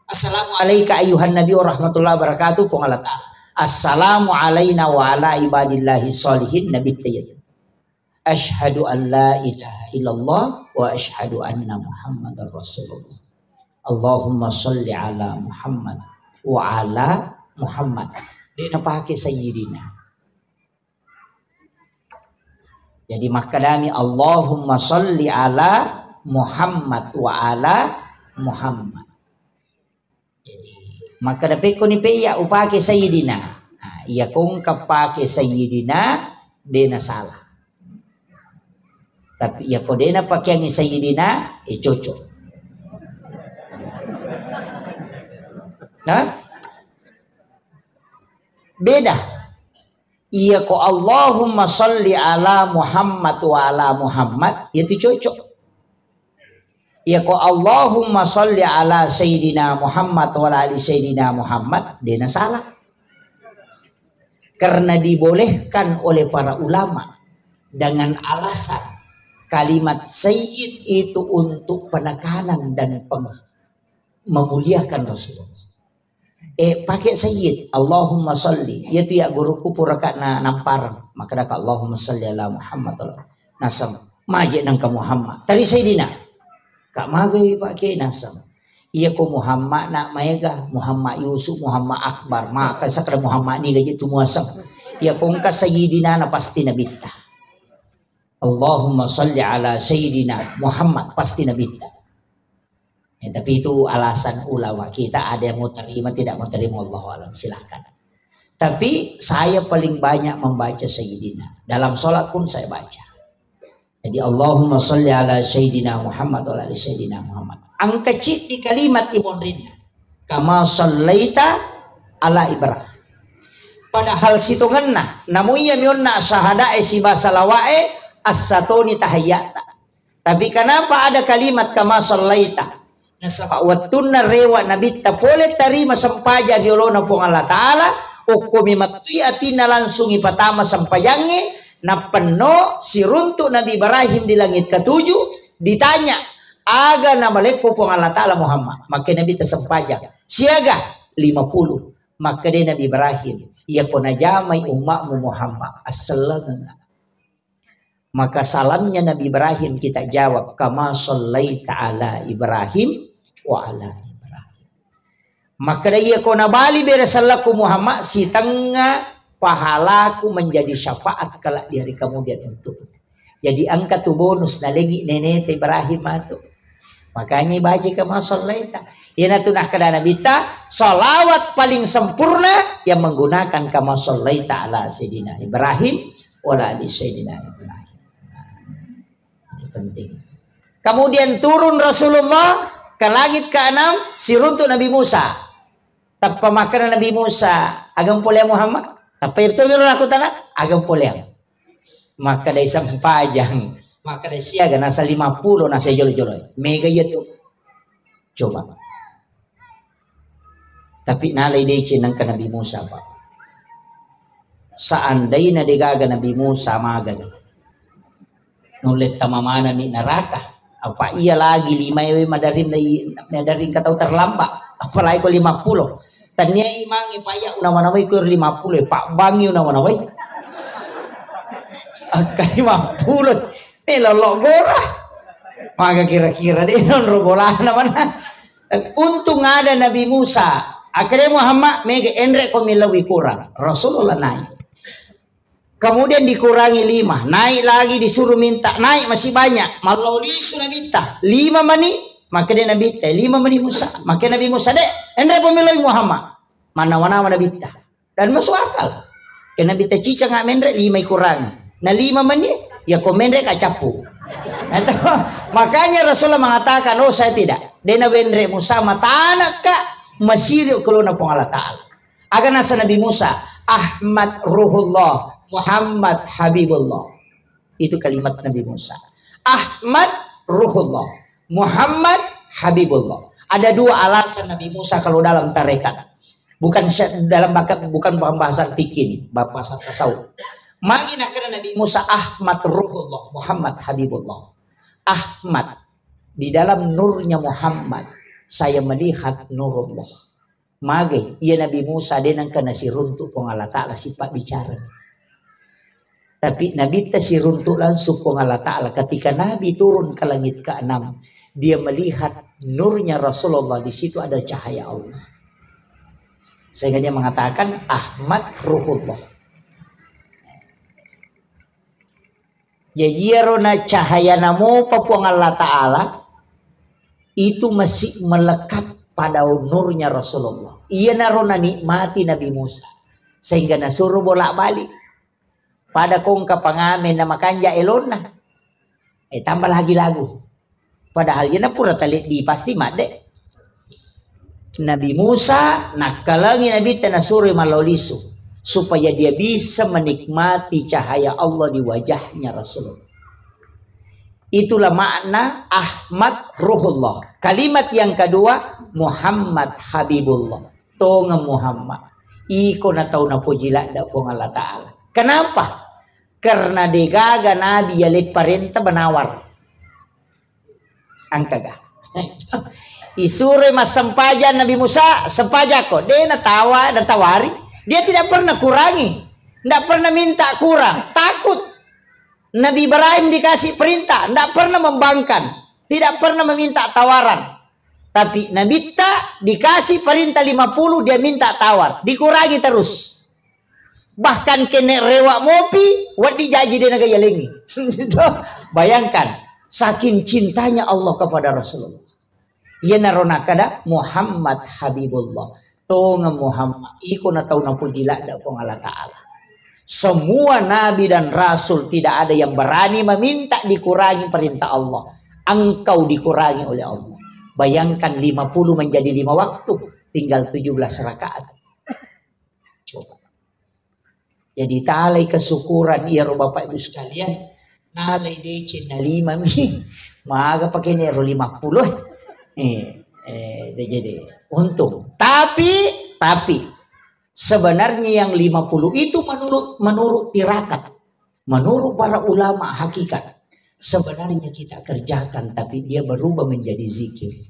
Assalamu alaika ayuhan nabi wa rahmatullahi wa barakatuh pengala ta'ala. Assalamu alaina wa ala ibadillahi sholihin nabi tayyib. Ashhadu an la ilaha illallah wa ashhadu anna muhammadar rasulullah. Allahumma salli ala Muhammad wa ala Muhammad. Dia pakai sayyidina. Jadi makadami Allahumma salli ala Muhammad wa ala Muhammad. Jadi maka dapat ko ni peya upake sayyidina. Nah, iya kung kapake sayyidina dena salah. Tapi iya ko dena pakai ni sayyidina cocok. Nah? Beda. Iya ko Allahumma salli ala Muhammad wa ala Muhammad itu cocok. Iya ko Allahumma salli ala Sayyidina Muhammad wa ala Sayyidina Muhammad dena salah. Karena dibolehkan oleh para ulama dengan alasan kalimat sayyid itu untuk penekanan dan memuliakan Rasulullah. Pakai sayyid Allahumma salli yaitu ya guruku purakat na namparang maka dak Allahumma salli ala Muhammad nasam majid nang ka Muhammad tadi sayyidina kak magai pakai nasam iya ko Muhammad nak maega Muhammad Yusuf Muhammad Akbar maka sakra Muhammad ni gaji tumuasam iya kong ka sayyidina na pasti nabita Allahumma salli ala sayyidina Muhammad pasti nabita. Ya, tapi itu alasan ulama kita ada yang mau terima tidak mau terima Allah alam silahkan. Tapi saya paling banyak membaca sayyidina dalam sholat pun saya baca. Jadi Allahumma sholli ala sayyidina Muhammad wa ala sayyidina Muhammad. Angka citi kalimat ibonrinna kama shallaita ala Ibrahim. Padahal situ ngenna namun iya mionna syahada siba salawae as-satoni tahayyata. Tapi kenapa ada kalimat kama shallaita? Nasaba wattunna rewa nabita pole tarima sampaja diolona pong Allah Ta'ala ukumi matuyatina langsung ipatama sampayange na penuh si runtuk Nabi Ibrahim di langit ketujuh ditanya aga na maleko pong Allah Ta'ala Muhammad maka Nabi tersampaja siaga 50 maka dia Nabi Ibrahim ia kona jamai umakmu Muhammad as-salam. Maka salamnya Nabi Ibrahim kita jawab kama shallaita ala Ibrahim wa ala Ibrahim. Maka dia kona bali beresallaku Muhammad si tengah pahalaku menjadi syafaat kelak di hari kemudian untuk. Jadi angka tu bonus na lagi nenek Ibrahim itu. Makanya baca kama shallaita. Yana tunah kada nabita salawat paling sempurna yang menggunakan kama shallaita ala Sayyidina Ibrahim wa ala Sayyidina Ibrahim. Penting. Kemudian turun Rasulullah ke langit ke-6 si runtuk Nabi Musa. Tanpa makanan Nabi Musa agam polya Muhammad. Apa itu biru aku tanah agam polya. Maka dari sampajang maka dari siaga nasa 50 nasa jolo-jolo. Mega itu. Coba. Tapi nalai dece nang ka Nabi Musa Pak. Seandainya digaga Nabi Musa magan. Nulit tamamana ni neraka apa iya lagi 5 ewe madarin katau terlambat apalagi ko 50 tanya imangi paya una-unaway ko 50 pak bangi una-unaway angka 50 melolok gora maka kira-kira dia non robolah naman untung ada Nabi Musa akhirnya Muhammad megaendre ko milawi kurang Rasulullah naik Kemudian dikurangi 5, naik lagi disuruh minta, naik masih banyak. Maloli sudah minta 5 menit, maka dia Nabi ta 5 menit Musa, maka Nabi Musa dek, endre pemilih Muhammad. Mana Nabi ta. Dan masuk akal. Karena Nabi ta cica ngak mendre 5 kurangi. Nah 5 menit ya kau mendre kak capu. Makanya Rasulullah mengatakan, oh saya tidak. Dena bendre Musa matana kak masyiru keluna pong Allah Ta'ala. Agar nasa Nabi Musa, Ahmad Ruhullah, Muhammad Habibullah. Itu kalimat Nabi Musa. Ahmad Ruhullah, Muhammad Habibullah. Ada 2 alasan Nabi Musa kalau dalam tarekat. Bukan dalam bukan pembahasan fikih, bahasan tasawuf. Mangin akhirnya Nabi Musa Ahmad Ruhullah, Muhammad Habibullah. Ahmad, di dalam nurnya Muhammad saya melihat nurullah. Mage ia Nabi Musa denang kena si runtuk pong Allah Ta'ala sifat bicara. Tapi Nabi ta si runtuk langsung pong Allah Ta'ala ketika Nabi turun ke langit ke-6, dia melihat nurnya Rasulullah, di situ ada cahaya Allah. Sehingga dia mengatakan Ahmad Ruhullah. Yajirona cahaya namo papuang Allah Ta'ala itu masih melekat pada nurnya Rasulullah. Ia narona nikmati Nabi Musa sehingga nasuruh bolak-balik pada kong kapangamen na makanja elona. Tambah lagi lagu. Padahal ia na pura talit di pasti made. Nabi Musa nakalangi Nabi tanasuruh malolisu supaya dia bisa menikmati cahaya Allah di wajahnya Rasulullah. Itulah makna Ahmad Ruhullah. Kalimat yang kedua Muhammad Habibullah. Tonga Muhammad. Iko na tahu na pujila da pong Allah Ta'ala. Kenapa? Karena degaga Nabi yalit parenta banawar. Angkaga. Isure mas sempajan Nabi Musa sempajako. Dia natawa dan tawari. Dia tidak pernah kurangi. Tidak pernah minta kurang. Takut. Nabi Ibrahim dikasih perintah. Tidak pernah membangkan. Tidak pernah meminta tawaran. Tapi Nabi tak dikasih perintah 50. Dia minta tawar. Dikurangi terus. Bahkan kena rewak mopi. Wadi jaji dia naga yalengi. Bayangkan. Saking cintanya Allah kepada Rasulullah. Ia narona kada Muhammad Habibullah. Tonga Muhammad, iko na tahu na pujila da pong Allah Ta'ala. Semua nabi dan rasul tidak ada yang berani meminta dikurangi perintah Allah. Engkau dikurangi oleh Allah. Bayangkan 50 menjadi 5 waktu, tinggal 17 rakaat. Coba. Jadi talay kesyukuran iya ro Bapak Ibu sekalian, nalay decen na 5 mi. Maaga pakai nero 50. Jadi untung. Tapi sebenarnya yang 50 itu menurut tirakat, menurut para ulama hakikat. Sebenarnya kita kerjakan, tapi dia berubah menjadi zikir.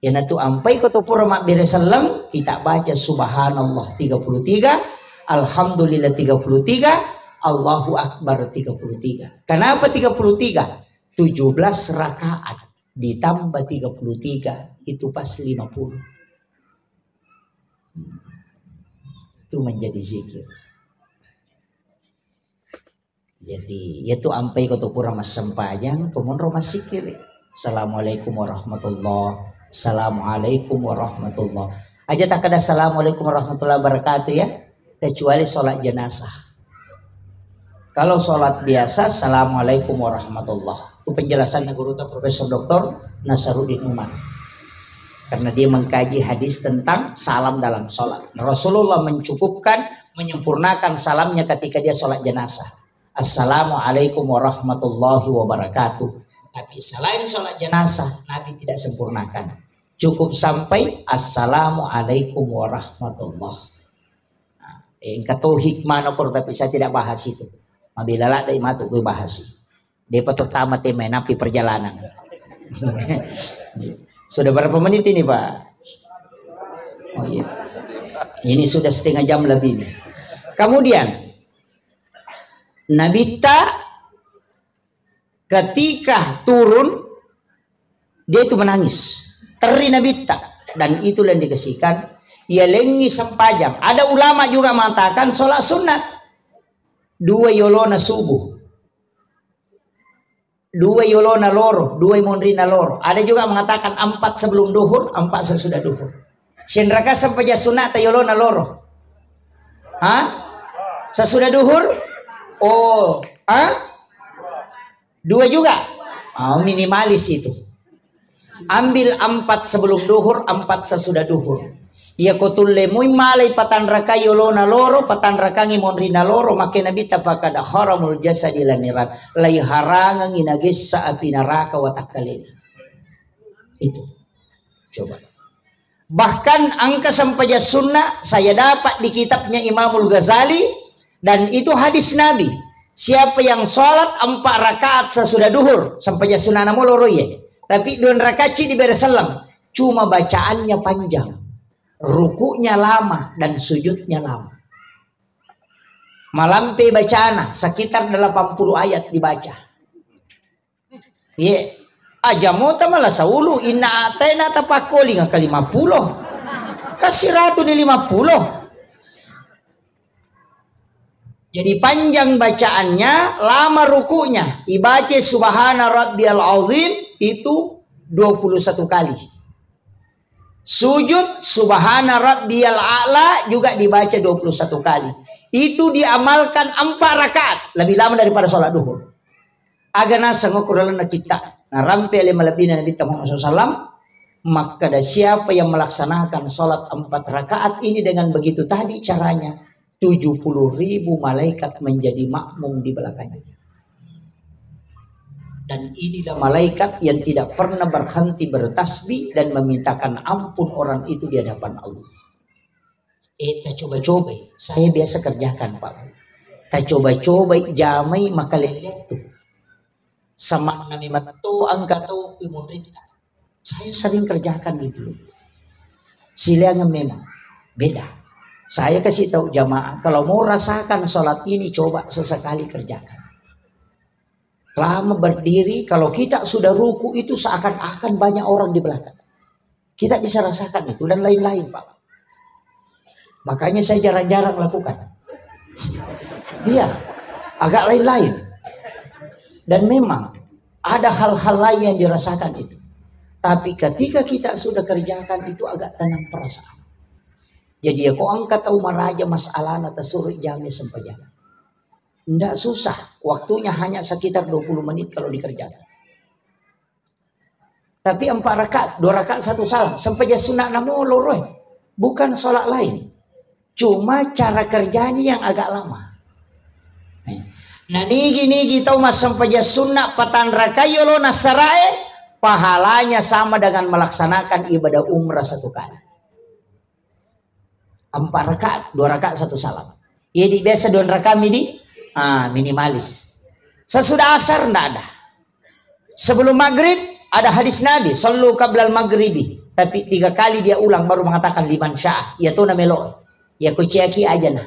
Ya natu ampai koto pura mak beresalam, kita baca subhanallah 33, alhamdulillah 33, Allahu akbar 33. Kenapa 33? 17 rakaat. Ditambah 33 itu pas 50. Itu menjadi zikir. Jadi yaitu ampai koto pura mas sempajang pemun rumah zikir. Assalamualaikum warahmatullah. Assalamualaikum warahmatullah. Aja tak ada assalamualaikum warahmatullahi wabarakatuh ya. Kecuali sholat jenazah. Kalau sholat biasa assalamualaikum warahmatullah. Itu penjelasannya guru Profesor Dr. Nasaruddin Umar. Karena dia mengkaji hadis tentang salam dalam sholat. Rasulullah mencukupkan, menyempurnakan salamnya ketika dia sholat jenazah. Assalamualaikum warahmatullahi wabarakatuh. Tapi selain sholat jenazah, Nabi tidak sempurnakan. Cukup sampai assalamualaikum warahmatullahi. Engkau tahu hikmah nopor, tapi saya tidak bahas itu. Mabila lah dari matu gue bahas. Dia patut tamat main api perjalanan. Sudah berapa menit ini Pak? Oh iya. Ini sudah setengah jam lebih nih. Kemudian Nabi ketika turun dia itu menangis. Teri Nabi dan itulah yang dikasihkan. Ia lengi sempajang. Ada ulama juga mengatakan sholat sunat. 2 yolona subuh, 2 yolona loro, 2 mondrina loro. Ada juga mengatakan 4 sebelum duhur, 4 sesudah duhur. Senraka sampai sunat yolona loro. Hah? Sesudah duhur? Oh, 2 juga. Oh, minimalis itu. Ambil 4 sebelum duhur, 4 sesudah duhur. Ya kotulle muy malay patan raka yolona loro, patan rakangi monrina loro, makin nabi tapakada haramul jasa dilaniran. Lay harangang inagis sa api neraka watakalina. Itu. Coba. Bahkan angka sampaya sunnah saya dapat di kitabnya Imamul Ghazali, dan itu hadis Nabi. Siapa yang sholat 4 rakaat sesudah duhur sampaya sunnah namo loro ya. Tapi 2 rakaat di beresalam, cuma bacaannya panjang, rukunya lama dan sujudnya lama. Malampe bacana sekitar 80 ayat dibaca. Ye, aja mau malah saulu inna atena tapakoli nga 50. Kasih ratu di 50. Jadi panjang bacaannya, lama rukunya. Ibaca subhana rabbiyal azim itu 21 kali. Sujud subhana rabbiyal a'la juga dibaca 21 kali. Itu diamalkan 4 rakaat, lebih lama daripada sholat duhur. Agana sangokuralana kita. Nah, rampe lima lebih Nabi Muhammad SAW. Maka ada siapa yang melaksanakan sholat 4 rakaat ini dengan begitu tadi caranya, 70.000 malaikat menjadi makmum di belakangnya. Dan inilah malaikat yang tidak pernah berhenti bertasbih dan memintakan ampun orang itu di hadapan Allah. Kita coba-coba, saya biasa kerjakan Pak. Kita coba-coba jamai maka lihat tuh. Sama nami matu angka tu imunrita. Saya sering kerjakan itu. Silangan memang beda. Saya kasih tahu jamaah, kalau mau rasakan sholat ini coba sesekali kerjakan. Lama berdiri, kalau kita sudah ruku itu seakan-akan banyak orang di belakang. Kita bisa rasakan itu dan lain-lain Pak. Makanya saya jarang-jarang lakukan. Iya, agak lain-lain. Dan memang ada hal-hal lain yang dirasakan itu. Tapi ketika kita sudah kerjakan itu agak tenang perasaan. Jadi aku angkat tahu maraja masalah nata suri jamnya sampai jalan. Tidak susah. Waktunya hanya sekitar 20 menit kalau dikerjakan. Tapi 4 rakaat, 2 rakaat 1 salam. Sampai sunat namo loroh. Bukan sholat lain. Cuma cara kerjanya yang agak lama. Nah nigi tahu mas sampai sunat patan rakaat lo nasarae. Pahalanya sama dengan melaksanakan ibadah umrah 1 kali. 4 rakaat, 2 rakaat 1 salam. Jadi biasa 2 rakaat minimalis. Sesudah asar enggak ada. Sebelum maghrib ada hadis Nabi, sallu qablal maghribi. Tapi 3 kali dia ulang baru mengatakan liman syah. Ya tu namelo. Ya kuciaki aja nah.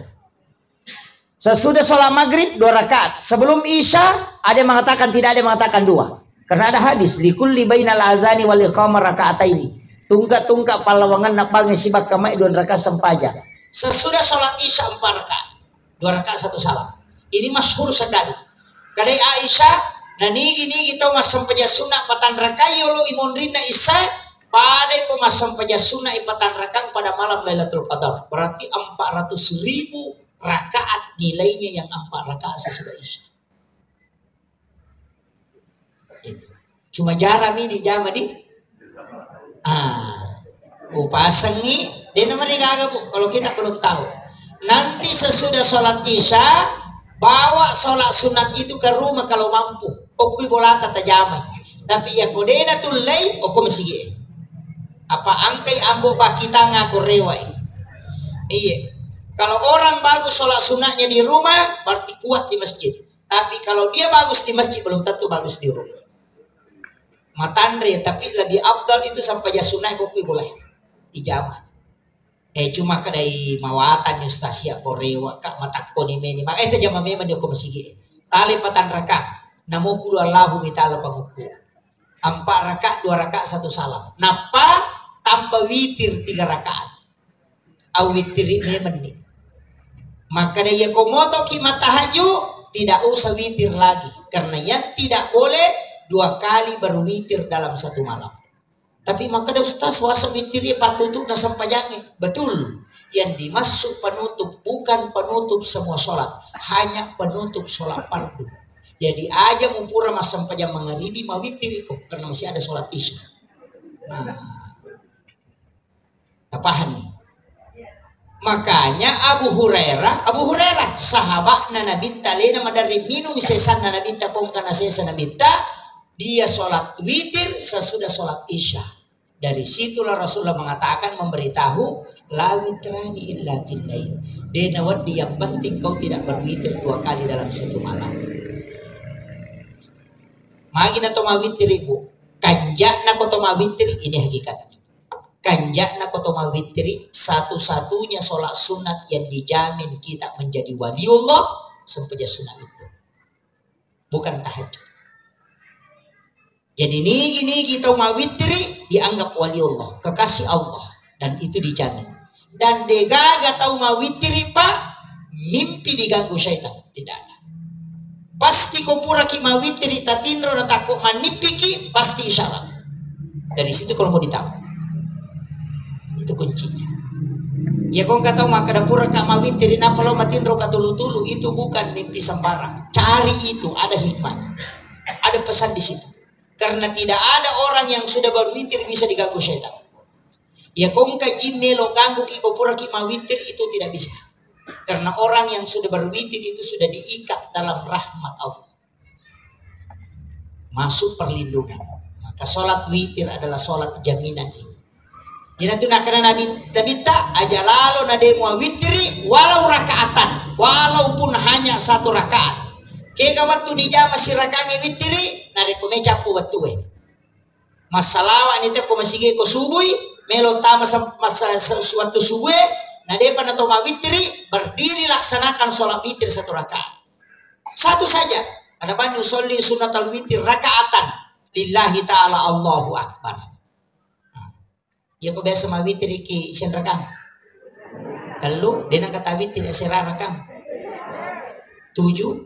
Sesudah sholat maghrib 2 rakaat. Sebelum isya ada yang mengatakan tidak, ada yang mengatakan 2. Karena ada hadis likulli bainal azani wal iqamah raka'ataini. Tungkak palawangan napangnya sibak kamai 2 rakaat sempaja. Sesudah sholat isya 4 rakaat, 2 rakaat 1 salam. Ini masyhur sekali. Kadai Aisyah, nani gini kita mas sampaja sunnah patan rakaat yolo imondrina isya. Pada ko mas sampaja sunnah ipatan rakaat pada malam Lailatul Qadar. Berarti 400.000 rakaat nilainya yang 4 rakaat sesudah isya. Itu. Cuma jaram ini jama di. Pasang nih, dia nomor bu. Kalau kita belum tahu, nanti sesudah sholat isya bawa sholat sunat itu ke rumah kalau mampu. Okui bola tata jamai. Tapi ya kodena tulai, oku masih apa angkai ambo bakita ngaku rewai. Iya. Kalau orang bagus sholat sunatnya di rumah, berarti kuat di masjid. Tapi kalau dia bagus di masjid, belum tentu bagus di rumah. Matandre, tapi lebih afdal itu sampai sunai kopi boleh ijamah. Cuma kadai mawatan yustasia korewa kak matakoni meni mak itu jama memang dia komsigi. Tali patan rakaat. Namukulu Allahu mitala panguku. 4 rakaat 2 rakaat 1 salam. Napa tambah witir 3 rakaat. Awitir memang nih. Maka dia komoto kimat tahajud tidak usah witir lagi, karena yang tidak boleh 2 kali berwitir dalam satu malam. Tapi maka ada ustaz wasa witirnya patutu na sampajangnya. Betul. Yang dimaksud penutup bukan penutup semua sholat, hanya penutup sholat fardu. Jadi aja mumpura mas sampajang mengharibi mawitir kok, karena masih ada sholat isya. Tapahan nih. Makanya Abu Hurairah sahabat Nabi talena madari minum sesan Nabi ta kong kana sesan Nabi ta, dia sholat witir sesudah sholat isya. Dari situlah Rasulullah mengatakan, memberitahu la witrani illa fil lail. Denawadi yang penting kau tidak berwitir 2 kali dalam satu malam. Magi na to mawitir ibu. Kanja na ko to mawitir, ini hakikatnya. Kanjak na kotoma witri, satu-satunya sholat sunat yang dijamin kita menjadi waliullah sampai sunat witri, bukan tahajud. Jadi ini kita mawitri dianggap waliullah, kekasih Allah, dan itu dijamin. Dan degaga tahu mawitri pak, mimpi diganggu syaitan tidak ada. Pasti kau pura ki mawitri tatindro na takut manipiki, pasti isyarat. Dari situ kalau mau ditahu. Itu kuncinya. Ya kau kata maka dapura kak mawitiri napa lo matindro katulu-tulu, itu bukan mimpi sembarang. Cari itu, ada hikmahnya, ada pesan di situ. Karena tidak ada orang yang sudah berwitir bisa diganggu syaitan. Ya kau kaji melo ganggu ki kau pura ki mawitir, itu tidak bisa. Karena orang yang sudah berwitir itu sudah diikat dalam rahmat Allah, masuk perlindungan. Maka sholat witir adalah sholat jaminan ini. Jadi itu nak kena Nabi tak aja lalu nademu witri walau rakaatan, walaupun hanya 1 rakaat. Kega waktu di jam masih rakange witri, nari kome capu waktu masalah ini teh ko masih ko subuh melo tama masa suatu subuh nade pada toma witri berdiri laksanakan sholat witir 1 rakaat. 1 saja. Ada banyak usolli sunatul witir rakaatan lillahi ta'ala Allahu akbar. Ya kau biasa mawitir ki isen rakam. Telu dena kata witir esera rakam. 7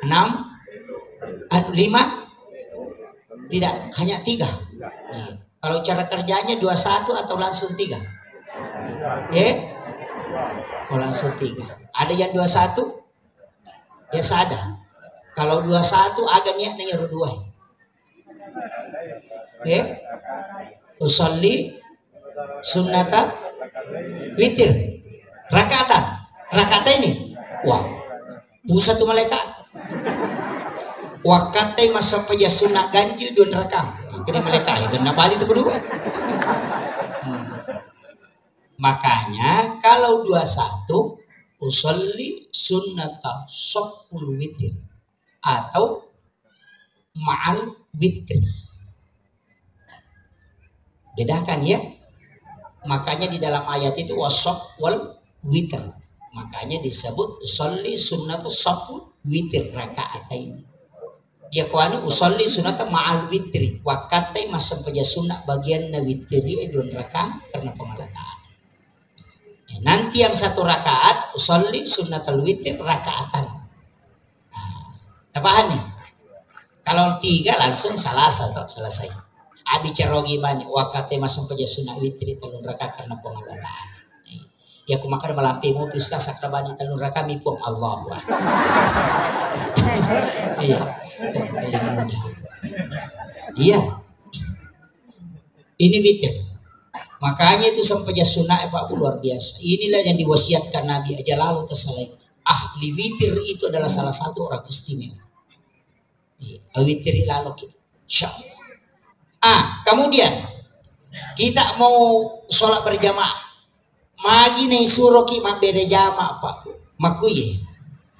6 5 tidak, hanya 3. Nah, kalau cara kerjanya 21 atau langsung 3? Oh langsung 3. Ada yang 21? Biasa ada. Kalau 21 agak niatnya nyaru 2. Usolli sunnata witir rakaatan ini wah pusat tu malaikat wakatai masa paja sunnah ganjil 2 rakam kena malaikat ya kena balik tu kedua. Makanya kalau 21 usolli sunnata soful witir atau ma'al witir. Bedakan ya. Makanya di dalam ayat itu wasaf wal witir. Makanya disebut usolli sunnatu saful witir rakaatain. Ya kuanu usolli sunnata ma'al witri. Wakatai masa paja sunnah bagian na witri 2 rakaat karena pemalataan. Nanti yang 1 rakaat usolli sunnatul witir rakaatan. Tapahan nih. Kalau 3 langsung selesai. Adi cerogi banyak wakate masuk paja sunnah witri 3 rakaat karena pemalataan. Ya aku makan melampai mau ustaz sakta bani 3 rakaat mipung Allah. Iya. Paling mudah. Iya. Ini witir. Makanya itu sampai sunnah Pak luar biasa. Inilah yang diwasiatkan Nabi aja lalu terselek. Ahli witir itu adalah salah satu orang istimewa. Witir lalu kita. Insyaallah. Kemudian kita mau sholat berjamaah. Magi nih suruh kita bere jamaah Pak. Makuye.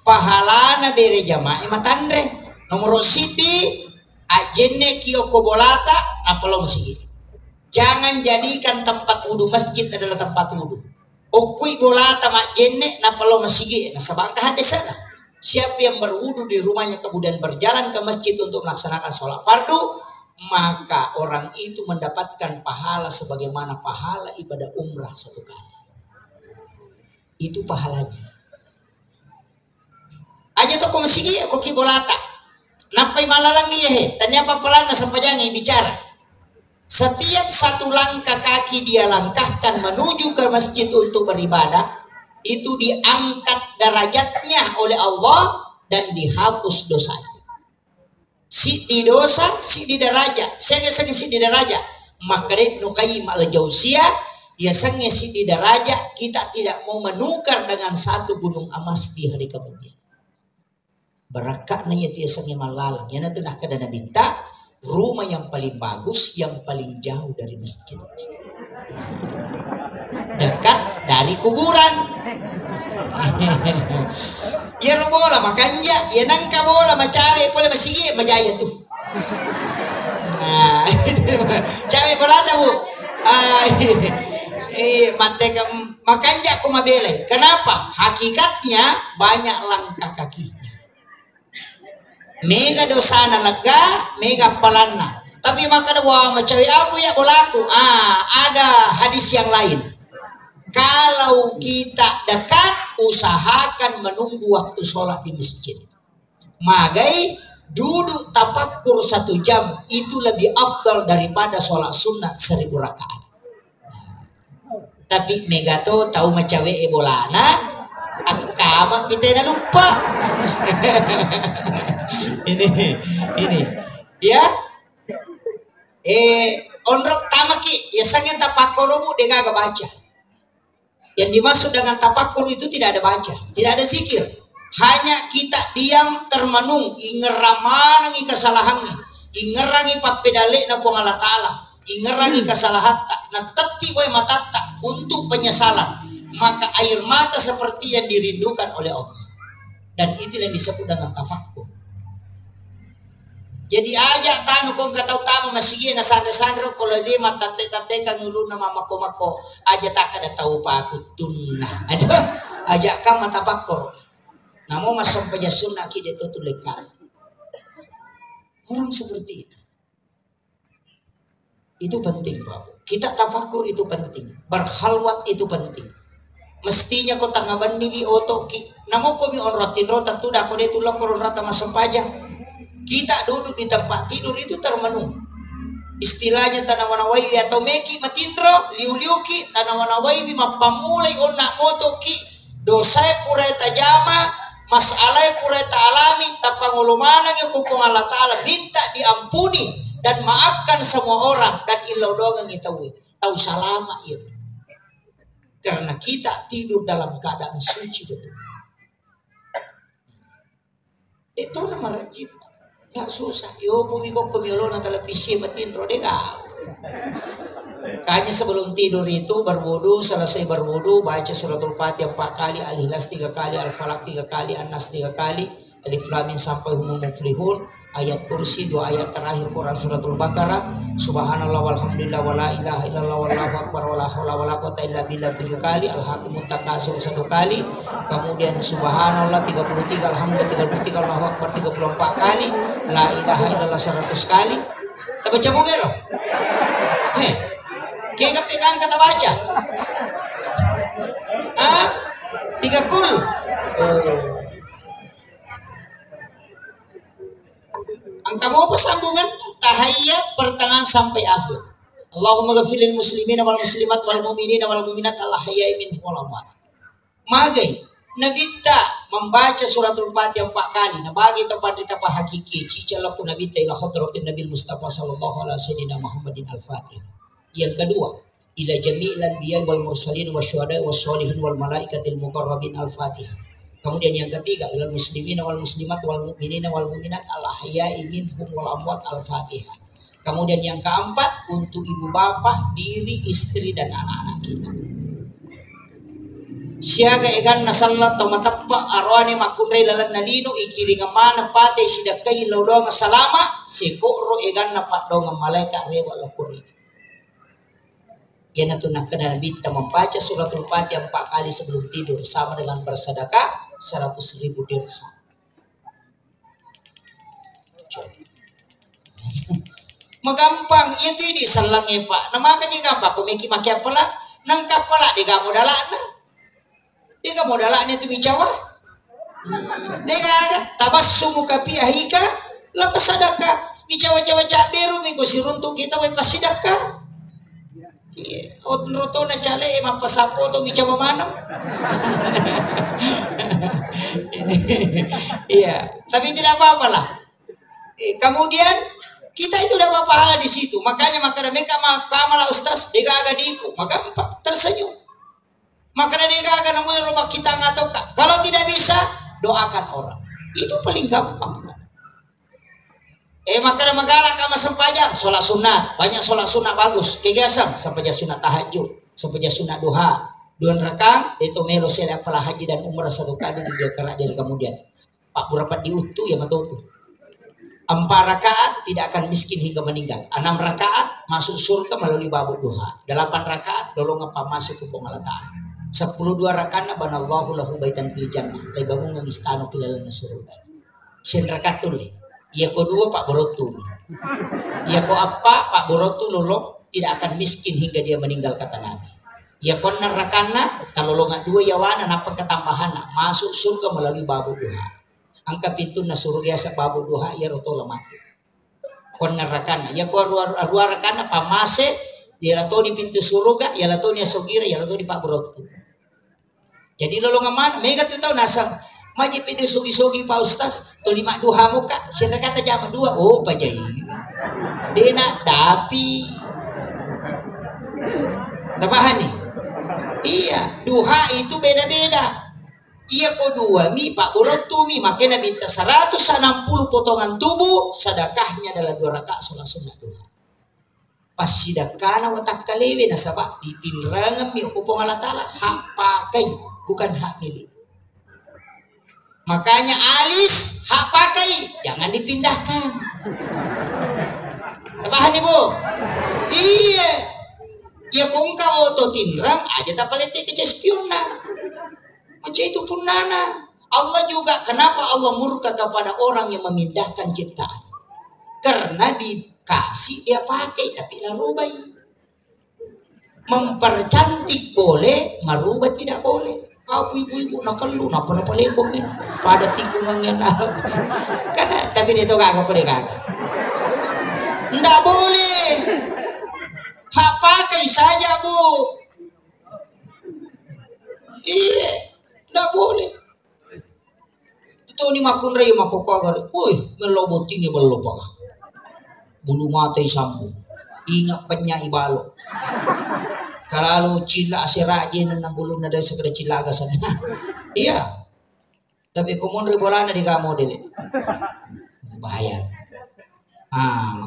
Pahalana bere jamaah matandre. Nomor siti ajenne kiyoko bolata napalo masjid. Jangan jadikan tempat wudhu masjid adalah tempat wudhu. Okui bolata mak jenne napalo masjid. Nah sabangka hadis sana. Siapa yang berwudhu di rumahnya kemudian berjalan ke masjid untuk melaksanakan sholat fardu, maka orang itu mendapatkan pahala sebagaimana pahala ibadah umrah 1 kali. Itu pahalanya. masigi ako kibolata. Napay malalang iya tanya apa pelana sampai jangan bicara. Setiap satu langkah kaki dia langkahkan menuju ke masjid untuk beribadah, itu diangkat derajatnya oleh Allah dan dihapus dosanya. Si di dosa, si di derajat. Saya sange si di derajat. Maka Ibnu Qayyim al-Jauziyah dia sange si di derajat, kita tidak mau menukar dengan satu gunung emas di hari kemudian. Berakaknya dia sange malalang. Yang itu nak kadana minta rumah yang paling bagus, yang paling jauh dari masjid, dekat dari kuburan. Ya bola makanya ya nangka bola macare boleh masih majaya tuh. Nah, cari bola tahu. Manteka makanya aku mabele. Kenapa? Hakikatnya banyak langkah kakinya. Mega dosana lega, mega palana. Tapi maka wah macawi apa ya bolaku? Ada hadis yang lain. Kalau kita dekat, usahakan menunggu waktu sholat di masjid. Magai duduk tafakur 1 jam itu lebih afdal daripada sholat sunat 1000 rakaat. Tapi mega to tahu macawi bolana. Akama pitena lupa. ini ya ondrok tamaki ya sangen tapakur bu dengar baca. Yang dimaksud dengan tafakur itu tidak ada baca, tidak ada zikir, hanya kita diam termenung ingeramanangi kesalahannya, ingerangi papedale na pong Allah Ta'ala, ingerangi kesalahatta na tati way matata untuk penyesalan. Maka air mata seperti yang dirindukan oleh Allah. Dan itu yang disebut dengan tafakur. Jadi aja tanu kong katau tamu masih na sandra-sandra kalau dia matate-tate kang ulu na mamako-mako aja tak ada tahu pa aku tunna. Aduh, aja kam tafakur. Namo masam pajasuna ki deto tulekan. Orang seperti itu. Itu penting, Pak. Kita tafakur itu penting. Berkhalwat itu penting. Mestinya kau tangaban niwi oto ki namo ko mi on rotin rota tuda ko de tulok ko rata masam paja. Kita duduk di tempat tidur itu termenung. Istilahnya tanawana waiwi atau meki matindro liu-liuki tanawana waiwi mapamulai onna moto ki dosai pureta jama masalai pureta alami tapangulumanang yang kupung Allah Ta'ala minta diampuni dan maafkan semua orang dan ilau doang ngitawi tahu salama itu. Karena kita tidur dalam keadaan suci betul. Itu nama rajib. Gak susah. Yo bumi kok kemiolona televisi batin rodega. Kayaknya sebelum tidur itu berwudu, selesai berwudu baca suratul Fatihah 4 kali, Al-Ikhlas 3 kali, Al-Falaq 3 kali, An-Nas 3 kali, Alif Lam Mim sampai Humul Muflihun. Ayat kursi 2 ayat terakhir Quran suratul Baqarah, subhanallah walhamdulillah wala ilaha illallah wallahu akbar wala haula wala quwata illa billah 7 kali, al-hakumut takasur 1 kali, kemudian subhanallah 33, alhamdulillah 33, Allahu akbar 34 kali, la ilaha illallah 100 kali. Kita baca mungero. Kayak kepegang kata baca. 3 kul. Angka mau sambungan tahiyat pertengahan sampai akhir. Allahumma ghafiril muslimin wal muslimat wal mu'minin wal mu'minat al ahya'i minhum wal amwat. Magai nabita membaca suratul Fatihah 4 kali. Nabagi tempat ditapa hakiki cica laku nabita ila hadratin nabil Mustafa sallallahu alaihi wasallam Muhammadin al-Fatihah. Yang kedua, ila jami'il anbiya wal mursalin wasyuhada wassolihin wal malaikatil muqarrabin al-Fatihah. Kemudian yang ketiga, ilal muslimin wal muslimat wal mu'minin wal mu'minat al ahya'i minhum wal amwat al-Fatihah. Kemudian yang keempat, untuk ibu bapak, diri, istri dan anak-anak kita. Siaga egan nasallat tomatappa arwani makunray lalan nalino ikiring mana pate sidakai laudong salama sekoro egan napat dong malaikat rewa lapuri. Yan itu nak kena kita membaca suratul Fatihah 4 kali sebelum tidur sama dengan bersedekah 100.000 dirham. Magampang itu di salangnya Pak. Nama kan jika Pak ko meki maki apala nang kapala di kamu dalana. Di kamu dalana itu bicawa. Nega aga tabassumu kapi ahika laka sadaka. Mi cawa-cawa beru mi ko siruntuk kita we pasidaka. Roto na chale mapasapo to mi cawa manam. Iya, tapi tidak apa-apa lah. Kemudian kita itu dapat pahala di situ. Makanya mereka kamala ustaz dega aga diku, maka tersenyum. Maka dega aga namun rumah kita ngatoka. Kalau tidak bisa, doakan orang. Itu paling gampang. Maka magala kama sempajang sholat sunat, banyak sholat sunat bagus. Kegiasam sampai sunat tahajud, sampai sunat duha. 2 rakaat itu melo sela pala haji dan umrah 1 kali di dia kena dari kemudian. Pak berapa diutuh ya matotu. 4 rakaat tidak akan miskin hingga meninggal. 6 rakaat masuk surga melalui babut duha. 8 rakaat dolong apa masuk ke pengalataan. 10 2 rakaat banallahu lahu baitan fil jannah. Lai bangun ng istana kilalana surga. 9 rakaat tuli. Ia kedua Pak Borotu. Ia ko apa Pak Borotu lolong tidak akan miskin hingga dia meninggal kata Nabi. Ia konna rakana talolongan 2 yawana napang ketambahana masuk surga melalui babu duha. Angka pintu na surga sa babu duha ia rotola mati. Konna rakana ia ko arua rakana pamase dia lato di pintu surga ia lato ni sogira ia lato di Pak Borotu. Jadi lolongan mana mega tu tahu nasang maji pede sogi-sogi Pak Ustaz to 5 duha muka sira kata jam 2 oh pajai dena tapi tabahan nih iya duha itu beda-beda iya ko 2 mi Pak Borotu mi makanya minta 160 potongan tubuh sedekahnya adalah 2 rakaat sholat sunat duha pas sidakana watak kalewe nasabak dipinrangan mi upong Allah Ta'ala hak pakai bukan hak milik. Makanya alis hak pakai jangan dipindahkan. Paham ibu? Iya. Ya kung ka oto tinrang aja tak palete ke cespiona. Macam itu pun nana. Allah juga kenapa Allah murka kepada orang yang memindahkan ciptaan? Karena dikasih dia pakai tapi narubai. Mempercantik boleh, merubah tidak boleh. Kau ibu-ibu nak kelu napa lekom pada tikungan yang karena tapi dia tu kagak boleh kagak ndak boleh hak pakai saja bu iya ndak boleh itu ni makun raya makokagar woi melobotin ya belum pak bulu mata sambu ingat penyai balok kalau cila asirajin nang gulun na dari segera cilaga sana. Iya. Tapi kumun ribolana di kamu dili. Bahaya.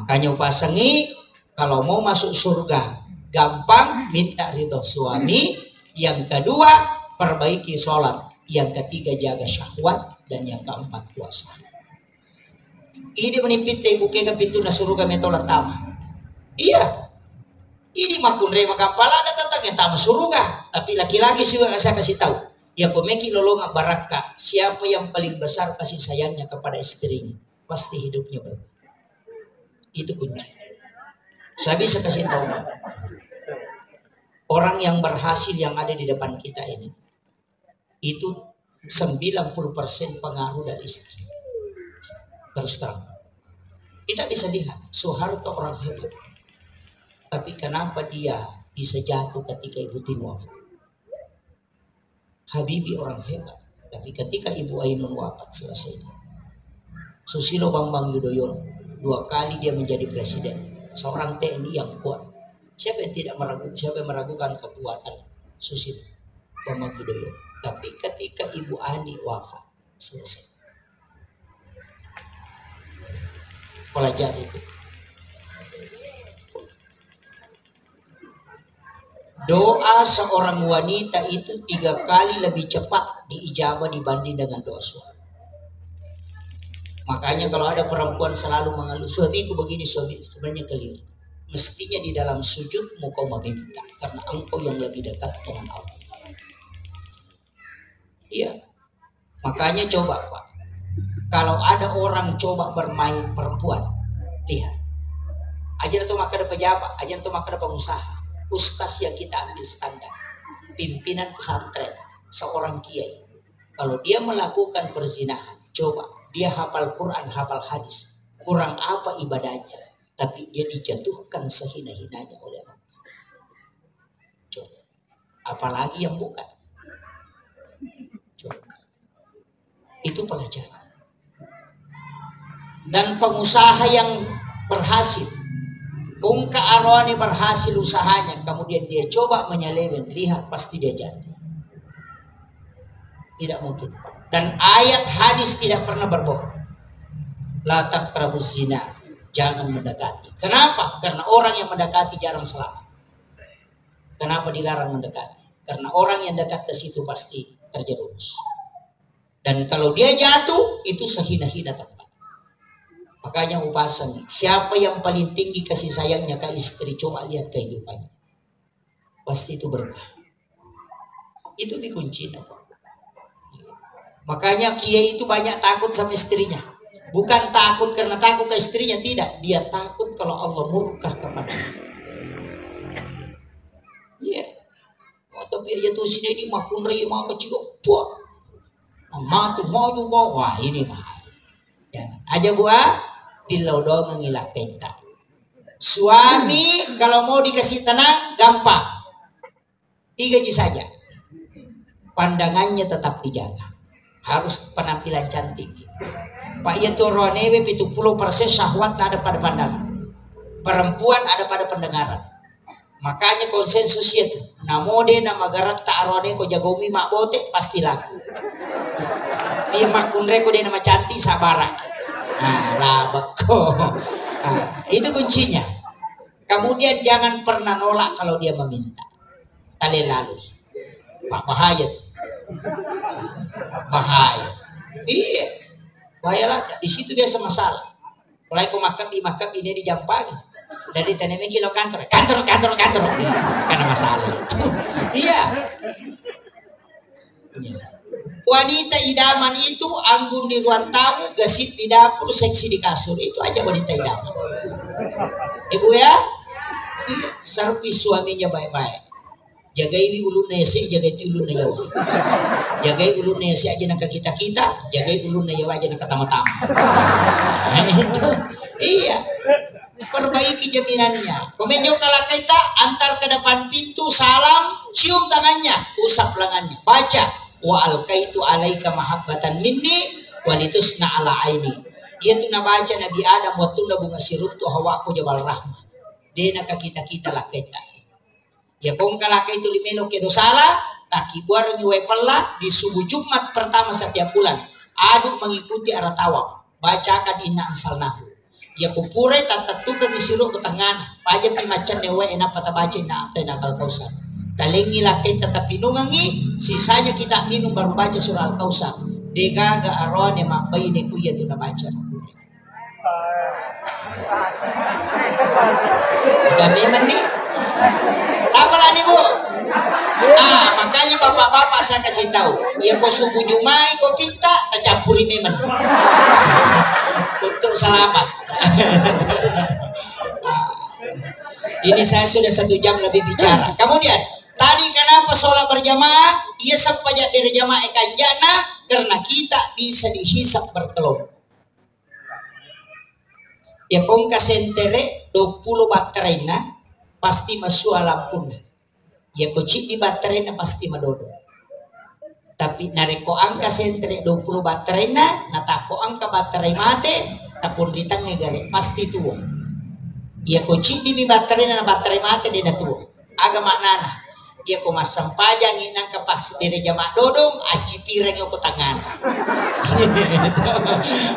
Makanya upasangi kalau mau masuk surga gampang minta ridho suami, yang kedua perbaiki sholat, yang ketiga jaga syahwat, dan yang keempat puasa. Ini menipit ibu ke pintu na surga metola tama. Iya. Ini makun rema kampala ada tentang yang tamu surga, tapi laki-laki juga saya kasih tahu. Ya komeki lolongan baraka. Siapa yang paling besar kasih sayangnya kepada istrinya, pasti hidupnya berkah. Itu kunci. Saya bisa kasih tahu Pak. Orang yang berhasil yang ada di depan kita ini, itu 90% pengaruh dari istri. Terus terang. Kita bisa lihat Soeharto orang hebat. Tapi kenapa dia bisa jatuh ketika Ibu Tien wafat? Habibie orang hebat, tapi ketika Ibu Ainun wafat selesai. Susilo Bambang Yudhoyono 2 kali dia menjadi presiden, seorang TNI yang kuat. Siapa yang meragukan kekuatan Susilo Bambang Yudhoyono? Tapi ketika Ibu Ani wafat selesai. Pelajari itu. Doa seorang wanita itu 3 kali lebih cepat diijabah dibanding dengan doa suami. Makanya kalau ada perempuan selalu mengeluh, suamiku begini, suami sebenarnya keliru. Mestinya di dalam sujudmu kau meminta, karena engkau yang lebih dekat dengan Allah. Iya. Makanya coba Pak, kalau ada orang coba bermain perempuan, lihat. Aja itu maka ada pejabat, aja itu maka ada pengusaha. Ustaz yang kita ambil standar, pimpinan pesantren, seorang kiai, Kalau dia melakukan perzinahan, coba dia hafal Quran, hafal hadis, kurang apa ibadahnya, tapi dia dijatuhkan sehina-hinanya oleh Allah. Coba, apalagi yang bukan. Coba. Itu pelajaran. Dan pengusaha yang berhasil, kung kearwani berhasil usahanya, kemudian dia coba menyeleweng, lihat pasti dia jatuh. Tidak mungkin. Dan ayat hadis tidak pernah berbohong. La taqrabuz zina, jangan mendekati. Kenapa? Karena orang yang mendekati jarang selamat. Kenapa dilarang mendekati? Karena orang yang dekat ke situ pasti terjerumus. Dan kalau dia jatuh, itu sehina-hina tempat. Makanya upasang, siapa yang paling tinggi kasih sayangnya ke istri, coba lihat kehidupannya. Pasti itu berkah. Itu dikuncinya, Pak. Makanya kiai itu banyak takut sama istrinya. Bukan takut karena takut ke istrinya, tidak. Dia takut kalau Allah murka kepadanya. Iya. Oh, tapi aja tuh sini ini makun rei mau kecil buah. Matu mau juga, wah ini bahaya. Jangan. Aja buah tilau dong ngilak penta. Suami kalau mau dikasih tenang gampang. 3 saja. Pandangannya tetap dijaga. Harus penampilan cantik. Pak itu ronewe 70% syahwat ada pada pandangan. Perempuan ada pada pendengaran. Makanya konsensus itu. Namode nama garat tak rone ko jagomi mak bote pasti laku. Dia makunre ko dia nama cantik sabarak. Labak ko. Itu kuncinya. Kemudian jangan pernah nolak kalau dia meminta. Tali lalu. Pak bahaya tuh. Bahaya. Iya. Bahayalah di situ biasa masalah. Mulai ko makap ini di Jampang. Dari tanemi kilo kantor. Karena masalah itu. Iya. Wanita idaman itu anggun di ruang tamu, gasip di dapur, seksi di kasur. Itu aja wanita idaman. Ibu ya, iya, servis suaminya baik-baik. Jagai ulun nasi, jagai ulun nayawa. Jagai ulun nasi aja nak kita, jagai ulun nayawa aja nak tama-tama. Nah, itu, iya. Perbaiki jaminannya. Komenyo kalau kita antar ke depan pintu, salam, cium tangannya, usap lengannya, baca. Wa alkaitu alaika mahabbatan minni walitusna ala aini. Dia tu na baca Nabi Adam waktu na bunga siruntu hawaku jabal rahmah. Dia nak kita lah kita. Ya kong kalaka itu limeno ke dosala takibuar ngiwe pella di subuh Jumat pertama setiap bulan. Aduk mengikuti arah tawaf. Bacakan inna ansalnahu. Ya kupure tatatukan disiru ke tengah. Paja pimacan newe enak pata baca inna atena kalkausan. Talengi lakai tetap pinungangi. Sisanya kita minum baru baca surah Al-Kausar. Degaga arone mabai neku ya tu na baca. Udah memang nih. Apalah nih Bu? Makanya bapak-bapak saya kasih tahu. Ya kau subuh Jumai kau pinta, tercampuri memang. Untuk selamat. Ini saya sudah 1 jam lebih bicara. Kemudian, tadi kenapa sholat berjamaah? Ia sampaja berjamaah kanjana karena kita bisa dihisap berkelompok. Ya kong kasentere 20 baterainya pasti masuk lampuna. Ya kocik di baterainya pasti madodo. Tapi nareko angka sentere 20 baterainya, natako angka baterai mate, tapun ritang ngegare pasti tuo. Ya kocik di baterainya na baterai mate dia tuo. Aga maknana. Ya ko masang pajang inang kapas bere jamak dodong aci pireng yo ko tangan.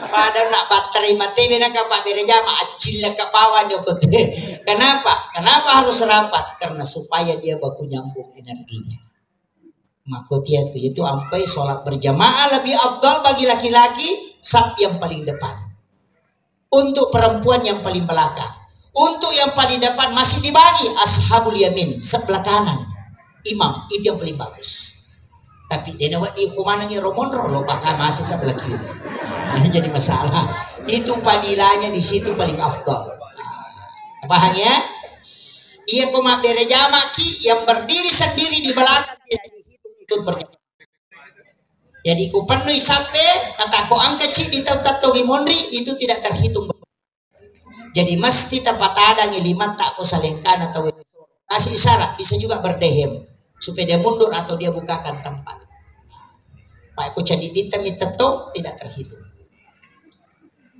Padahal nak baterai mate bena kapak bere jamak acil ka bawan yo ko. Kenapa? Kenapa harus rapat? Karena supaya dia baku nyambung energinya. Makotia itu ampai sholat berjamaah lebih afdal bagi laki-laki saf yang paling depan. Untuk perempuan yang paling belakang. Untuk yang paling depan masih dibagi ashabul yamin sebelah kanan. Imam itu yang paling bagus. Tapi dia nawat di kumanangi romon lo bakal masih sebelah kiri. Jadi masalah. Itu padilanya di situ paling afdal. Paham ya? Ia kumak bere jamaki yang berdiri sendiri di belakang ikut berjamaah. Jadi ku penuhi sampai natako angka cik di tato mondri itu tidak terhitung. Jadi mesti tempat ada ngilimat tak ko salengkan atau kasih isyarat, bisa juga berdehem supaya dia mundur atau dia bukakan tempat. Pak aku jadi ditemit tetong tidak terhitung.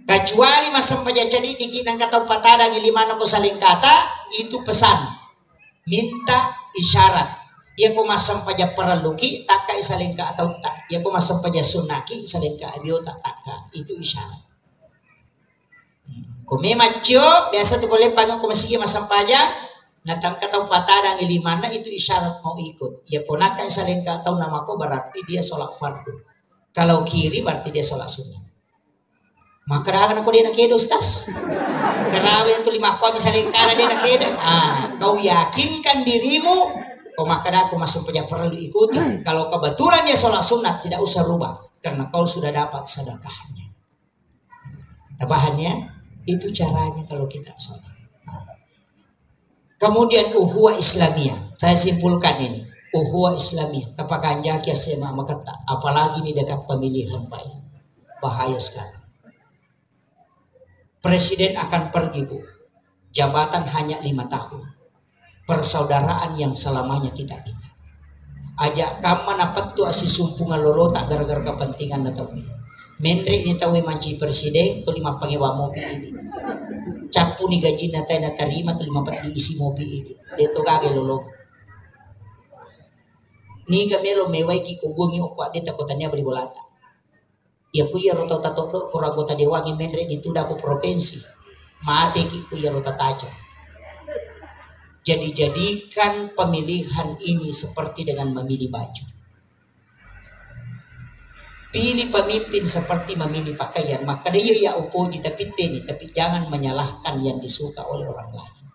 Kecuali masa sampaja jadi dikinang kata patada ngiliman ko salengkata itu pesan minta isyarat. Ia ko masam paja paraluki taka isalengka atau tak. Ia ko masam paja sunaki isalengka abiota taka. Itu isyarat. Kumi macho biasa tu boleh panggil ko masigi masam paja natang kata patada ngilimana itu isyarat mau ikut. Ia ko naka isalengka atau nama ko berarti dia sholat fardu. Kalau kiri berarti dia sholat sunnah. Maka ragan aku dia nak kedo ustaz. Kerawin itu 5 ko misalnya dia nak kedo. Kau yakinkan dirimu. Maka aku masih punya perlu ikuti. Kalau kebetulan dia sholat sunat tidak usah rubah karena kau sudah dapat sedekahnya. Tabahannya itu caranya kalau kita sholat. Kemudian uhuwa Islamiyah. Saya simpulkan ini uhuwa Islamiyah. Tapakan jaki sema makata. Apalagi di dekat pemilihan Pak. Bahaya sekali. Presiden akan pergi Bu. Jabatan hanya 5 tahun. Persaudaraan yang selamanya kita bina. Ajak kamu napat tu asi sumpungan lolo tak gara-gara kepentingan na tahu. Menre ni tahu manci presiden tu 5 pangewa mobil ini. Capu ni gaji na tayo na tarima tu 5 diisi mobil ini. Deto gage lolo. Ni gamelo mewai ki kugungi okwa deta kotanya beli bolata. Ya ku ya rota tato do kurang kota dewangi menre itu dah ku provinsi. Mate ki ku ya rota tajo. Jadi jadikan pemilihan ini seperti dengan memilih baju. Pilih pemimpin seperti memilih pakaian. Maka dia ya upoji tapi jangan menyalahkan yang disuka oleh orang lain.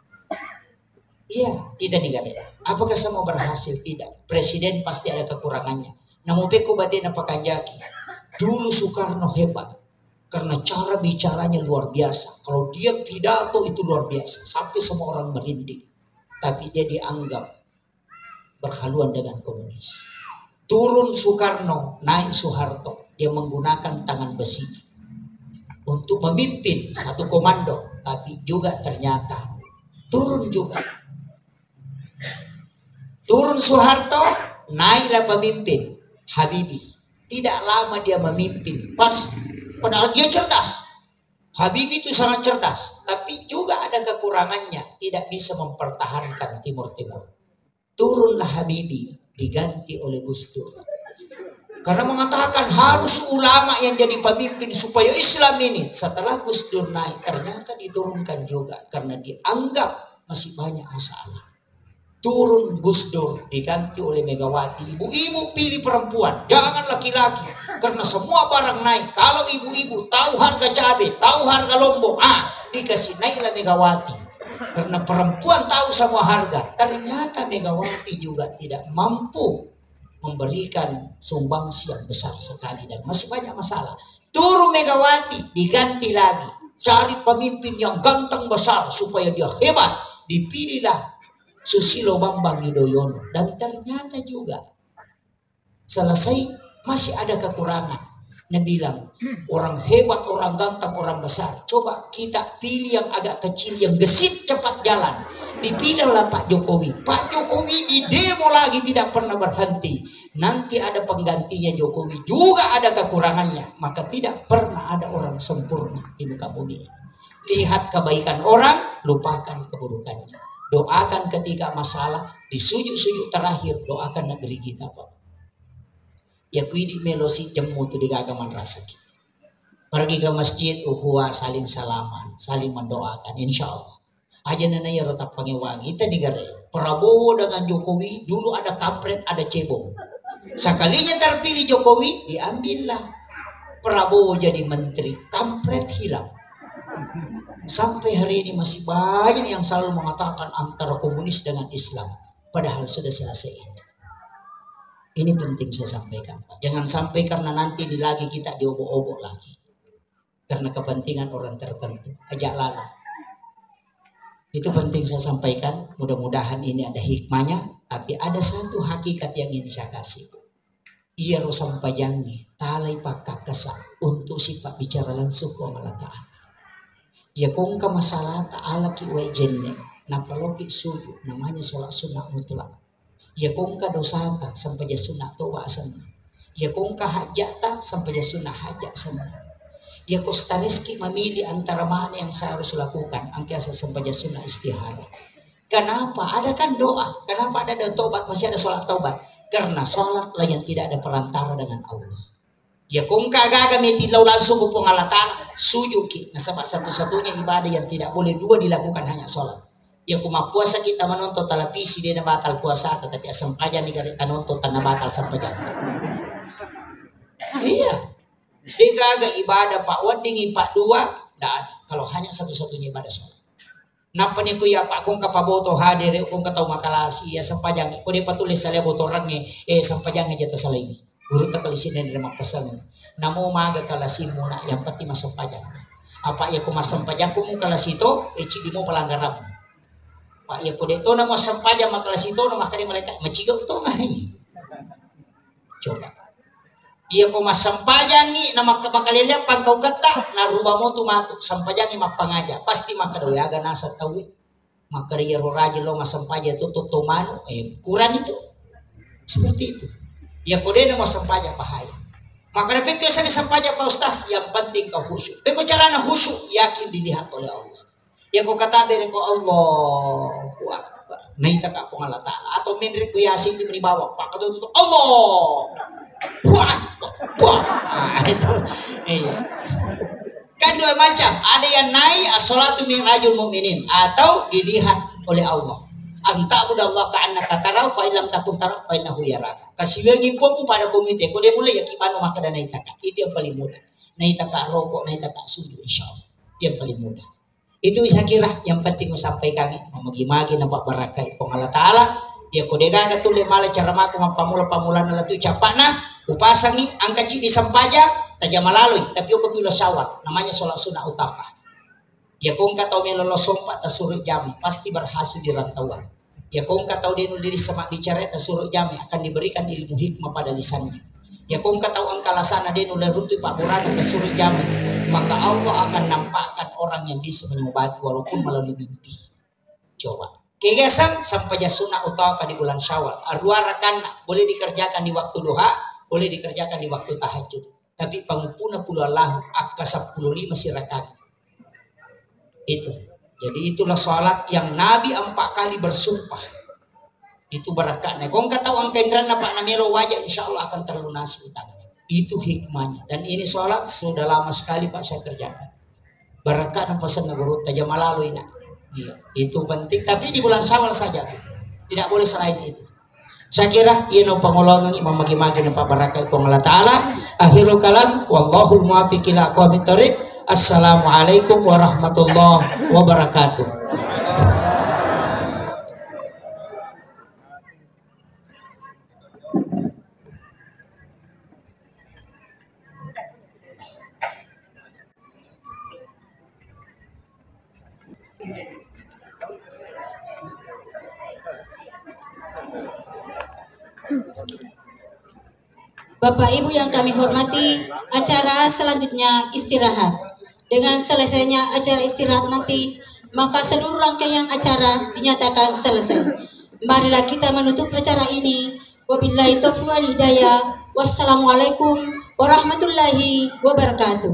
Iya, tidak negara. Apakah semua berhasil? Tidak. Presiden pasti ada kekurangannya. Namun peko batin apakan jaki. Dulu Soekarno hebat. Karena cara bicaranya luar biasa. Kalau dia pidato itu luar biasa. Sampai semua orang merinding. Tapi dia dianggap berhaluan dengan komunis. Turun Soekarno, naik Soeharto. Dia menggunakan tangan besi untuk memimpin satu komando. Tapi juga ternyata turun juga. Turun Soeharto, naiklah pemimpin Habibie. Tidak lama dia memimpin. Padahal dia cerdas. Habibie itu sangat cerdas, tapi juga ada kekurangannya, tidak bisa mempertahankan Timur. Turunlah Habibie, diganti oleh Gus Dur. Karena mengatakan harus ulama yang jadi pemimpin supaya Islam ini. Setelah Gus Dur naik, ternyata diturunkan juga karena dianggap masih banyak masalah. Turun Gus Dur, diganti oleh Megawati. Ibu-ibu pilih perempuan, jangan laki-laki. Karena semua barang naik. Kalau ibu-ibu tahu harga cabai, tahu harga lombok, dikasih naiklah Megawati. Karena perempuan tahu semua harga. Ternyata Megawati juga tidak mampu memberikan sumbangsi yang besar sekali. Dan masih banyak masalah. Turun Megawati, diganti lagi. Cari pemimpin yang ganteng besar supaya dia hebat. Dipilihlah Susilo Bambang Yudhoyono. Dan ternyata juga selesai masih ada kekurangan. Dia bilang orang hebat, orang ganteng, orang besar. Coba kita pilih yang agak kecil, yang gesit cepat jalan. Dipilihlah Pak Jokowi. Pak Jokowi di demo lagi tidak pernah berhenti. Nanti ada penggantinya Jokowi juga ada kekurangannya. Maka tidak pernah ada orang sempurna di muka bumi. Lihat kebaikan orang, lupakan keburukannya. Doakan ketika masalah, di sujud-sujud terakhir doakan negeri kita Pak. Ya kuidi melosi jemu tu di gagaman rasaki. Pergi ke masjid uhuwa saling salaman, saling mendoakan insya Allah. Aja nenaya rotak pangewangi kita digare. Prabowo dengan Jokowi dulu ada kampret, ada cebong. Sekalinya terpilih Jokowi, diambillah Prabowo jadi menteri, kampret hilang. Sampai hari ini masih banyak yang selalu mengatakan antara komunis dengan Islam. Padahal sudah selesai. Ini penting saya sampaikan Pak. Jangan sampai karena nanti lagi kita diobok-obok lagi. Karena kepentingan orang tertentu. Ajak lalang. Itu penting saya sampaikan. Mudah-mudahan ini ada hikmahnya. Tapi ada satu hakikat yang ingin saya kasih. Ia rosam pajangi talay pakakasa untuk sifat bicara langsung ko Allah Ta'ala. Ya kung ka masalah ta'ala ki wa jenne napaloki sujud namanya sholat sunnah mutlak. Ya kung ka dosata sampai ja sunnah toba sana. Ya kung ka hajata sampai ja sunnah hajat sana. Ya kostareski memilih antara mana yang saya harus lakukan angkiasa sampai ja sunnah istihara. Kenapa? Ada kan doa. Kenapa ada tobat? Masih ada sholat taubat. Karena sholat lah yang tidak ada perantara dengan Allah. Ya kung kagaga metilaw langsung kupong Allah Ta'ala sujuki. Nah sebab satu-satunya ibadah yang tidak boleh dua dilakukan hanya sholat. Ya kuma puasa kita menonton televisi dia batal puasa. Tetapi asam aja nih kita nonton tanah batal sampai jatuh. Iya. Dia gaga ibadah Pak Wading Pak Dua. Tidak ada. Kalau hanya satu-satunya ibadah sholat. Napa ni kuya Pak kung kapaboto hadir kung kataw makalasi ya sampajang ko di patulis sa boto range sampajang jata sa lagi guru ta kalisin din mapasangan namo maga kalasi muna yang pati masampajang apa ya ko masampajang ko mo kalasito chidi mo palanggaram Pak ya ko dito na mo sampajang makalasito na makani malaikat macigaw to ngai coba iya ko masampajang ni na makabakalilya pangkau kata na ruba mo tumato sampajang ni mapangaja pasti makadawi aga nasa tawi makariya roraji lo masampaja itu tutumano kurang itu seperti itu ya ko din na masampajang bahaya maka napikir sa sampajang pa ustaz yang penting kau khusyuk pero cara na khusyuk yakin dilihat oleh Allah ya ko katabi ko Allah naita ka po Allah Ta'ala atau minri ko yasin di manibawa pa katututo Allah wah itu iya. Kan dua macam ada yang naik as-salatu mi'rajul mu'minin atau dilihat oleh Allah anta budallah ka annaka tarau fa illam takun tarau fa innahu yaraka kasiwengi popo pada komite ko dia mulai ya kipano maka dan naitaka itu yang paling mudah naitaka rokok naitaka sujud insyaallah itu yang paling mudah itu saya kira yang penting ko sampaikan mamagi-magi nampak barakai pong Allah Ta'ala dia ko dega ka tule mala cara mako mapamula-pamula na latu capana upasangi angkaci di sampaja tajam malalui tapi yo kapilo syawal namanya sholat sunnah utaka ya kung katau melolo sompat tasuruk jami pasti berhasil di rantauan ya kung katau denu diri semak bicara tasuruk jami akan diberikan ilmu hikmah pada lisannya ya kung katau angkalasana denu leruntu pak burana tasuruk jami maka Allah akan nampakkan orang yang bisa menyobati walaupun melalui mimpi coba kegesan sampai sunnah utaka di bulan syawal arwarakan boleh dikerjakan di waktu duha boleh dikerjakan di waktu tahajud tapi pangupuna puluh Allah akasap 15 sirakan itu jadi itulah sholat yang Nabi 4 kali bersumpah itu berakatnya kau nggak tahu angkendran apa namelo wajah insya Allah akan terlunasi utangnya itu hikmahnya dan ini sholat sudah lama sekali Pak saya kerjakan berakat pesan negara tajam lalu ini iya, itu penting tapi di bulan Syawal saja tidak boleh selain itu. Saya kira ia no pangolongan mamagi-magi ng pabarakai po Allah Ta'ala. Akhirul kalam wallahul muwaffiq ila aqwamit thoriq. Assalamualaikum warahmatullahi wabarakatuh. Bapak Ibu yang kami hormati, acara selanjutnya istirahat. Dengan selesainya acara istirahat nanti, maka seluruh rangkaian acara dinyatakan selesai. Marilah kita menutup acara ini. Wabillahi taufiq wal hidayah. Wassalamualaikum warahmatullahi wabarakatuh.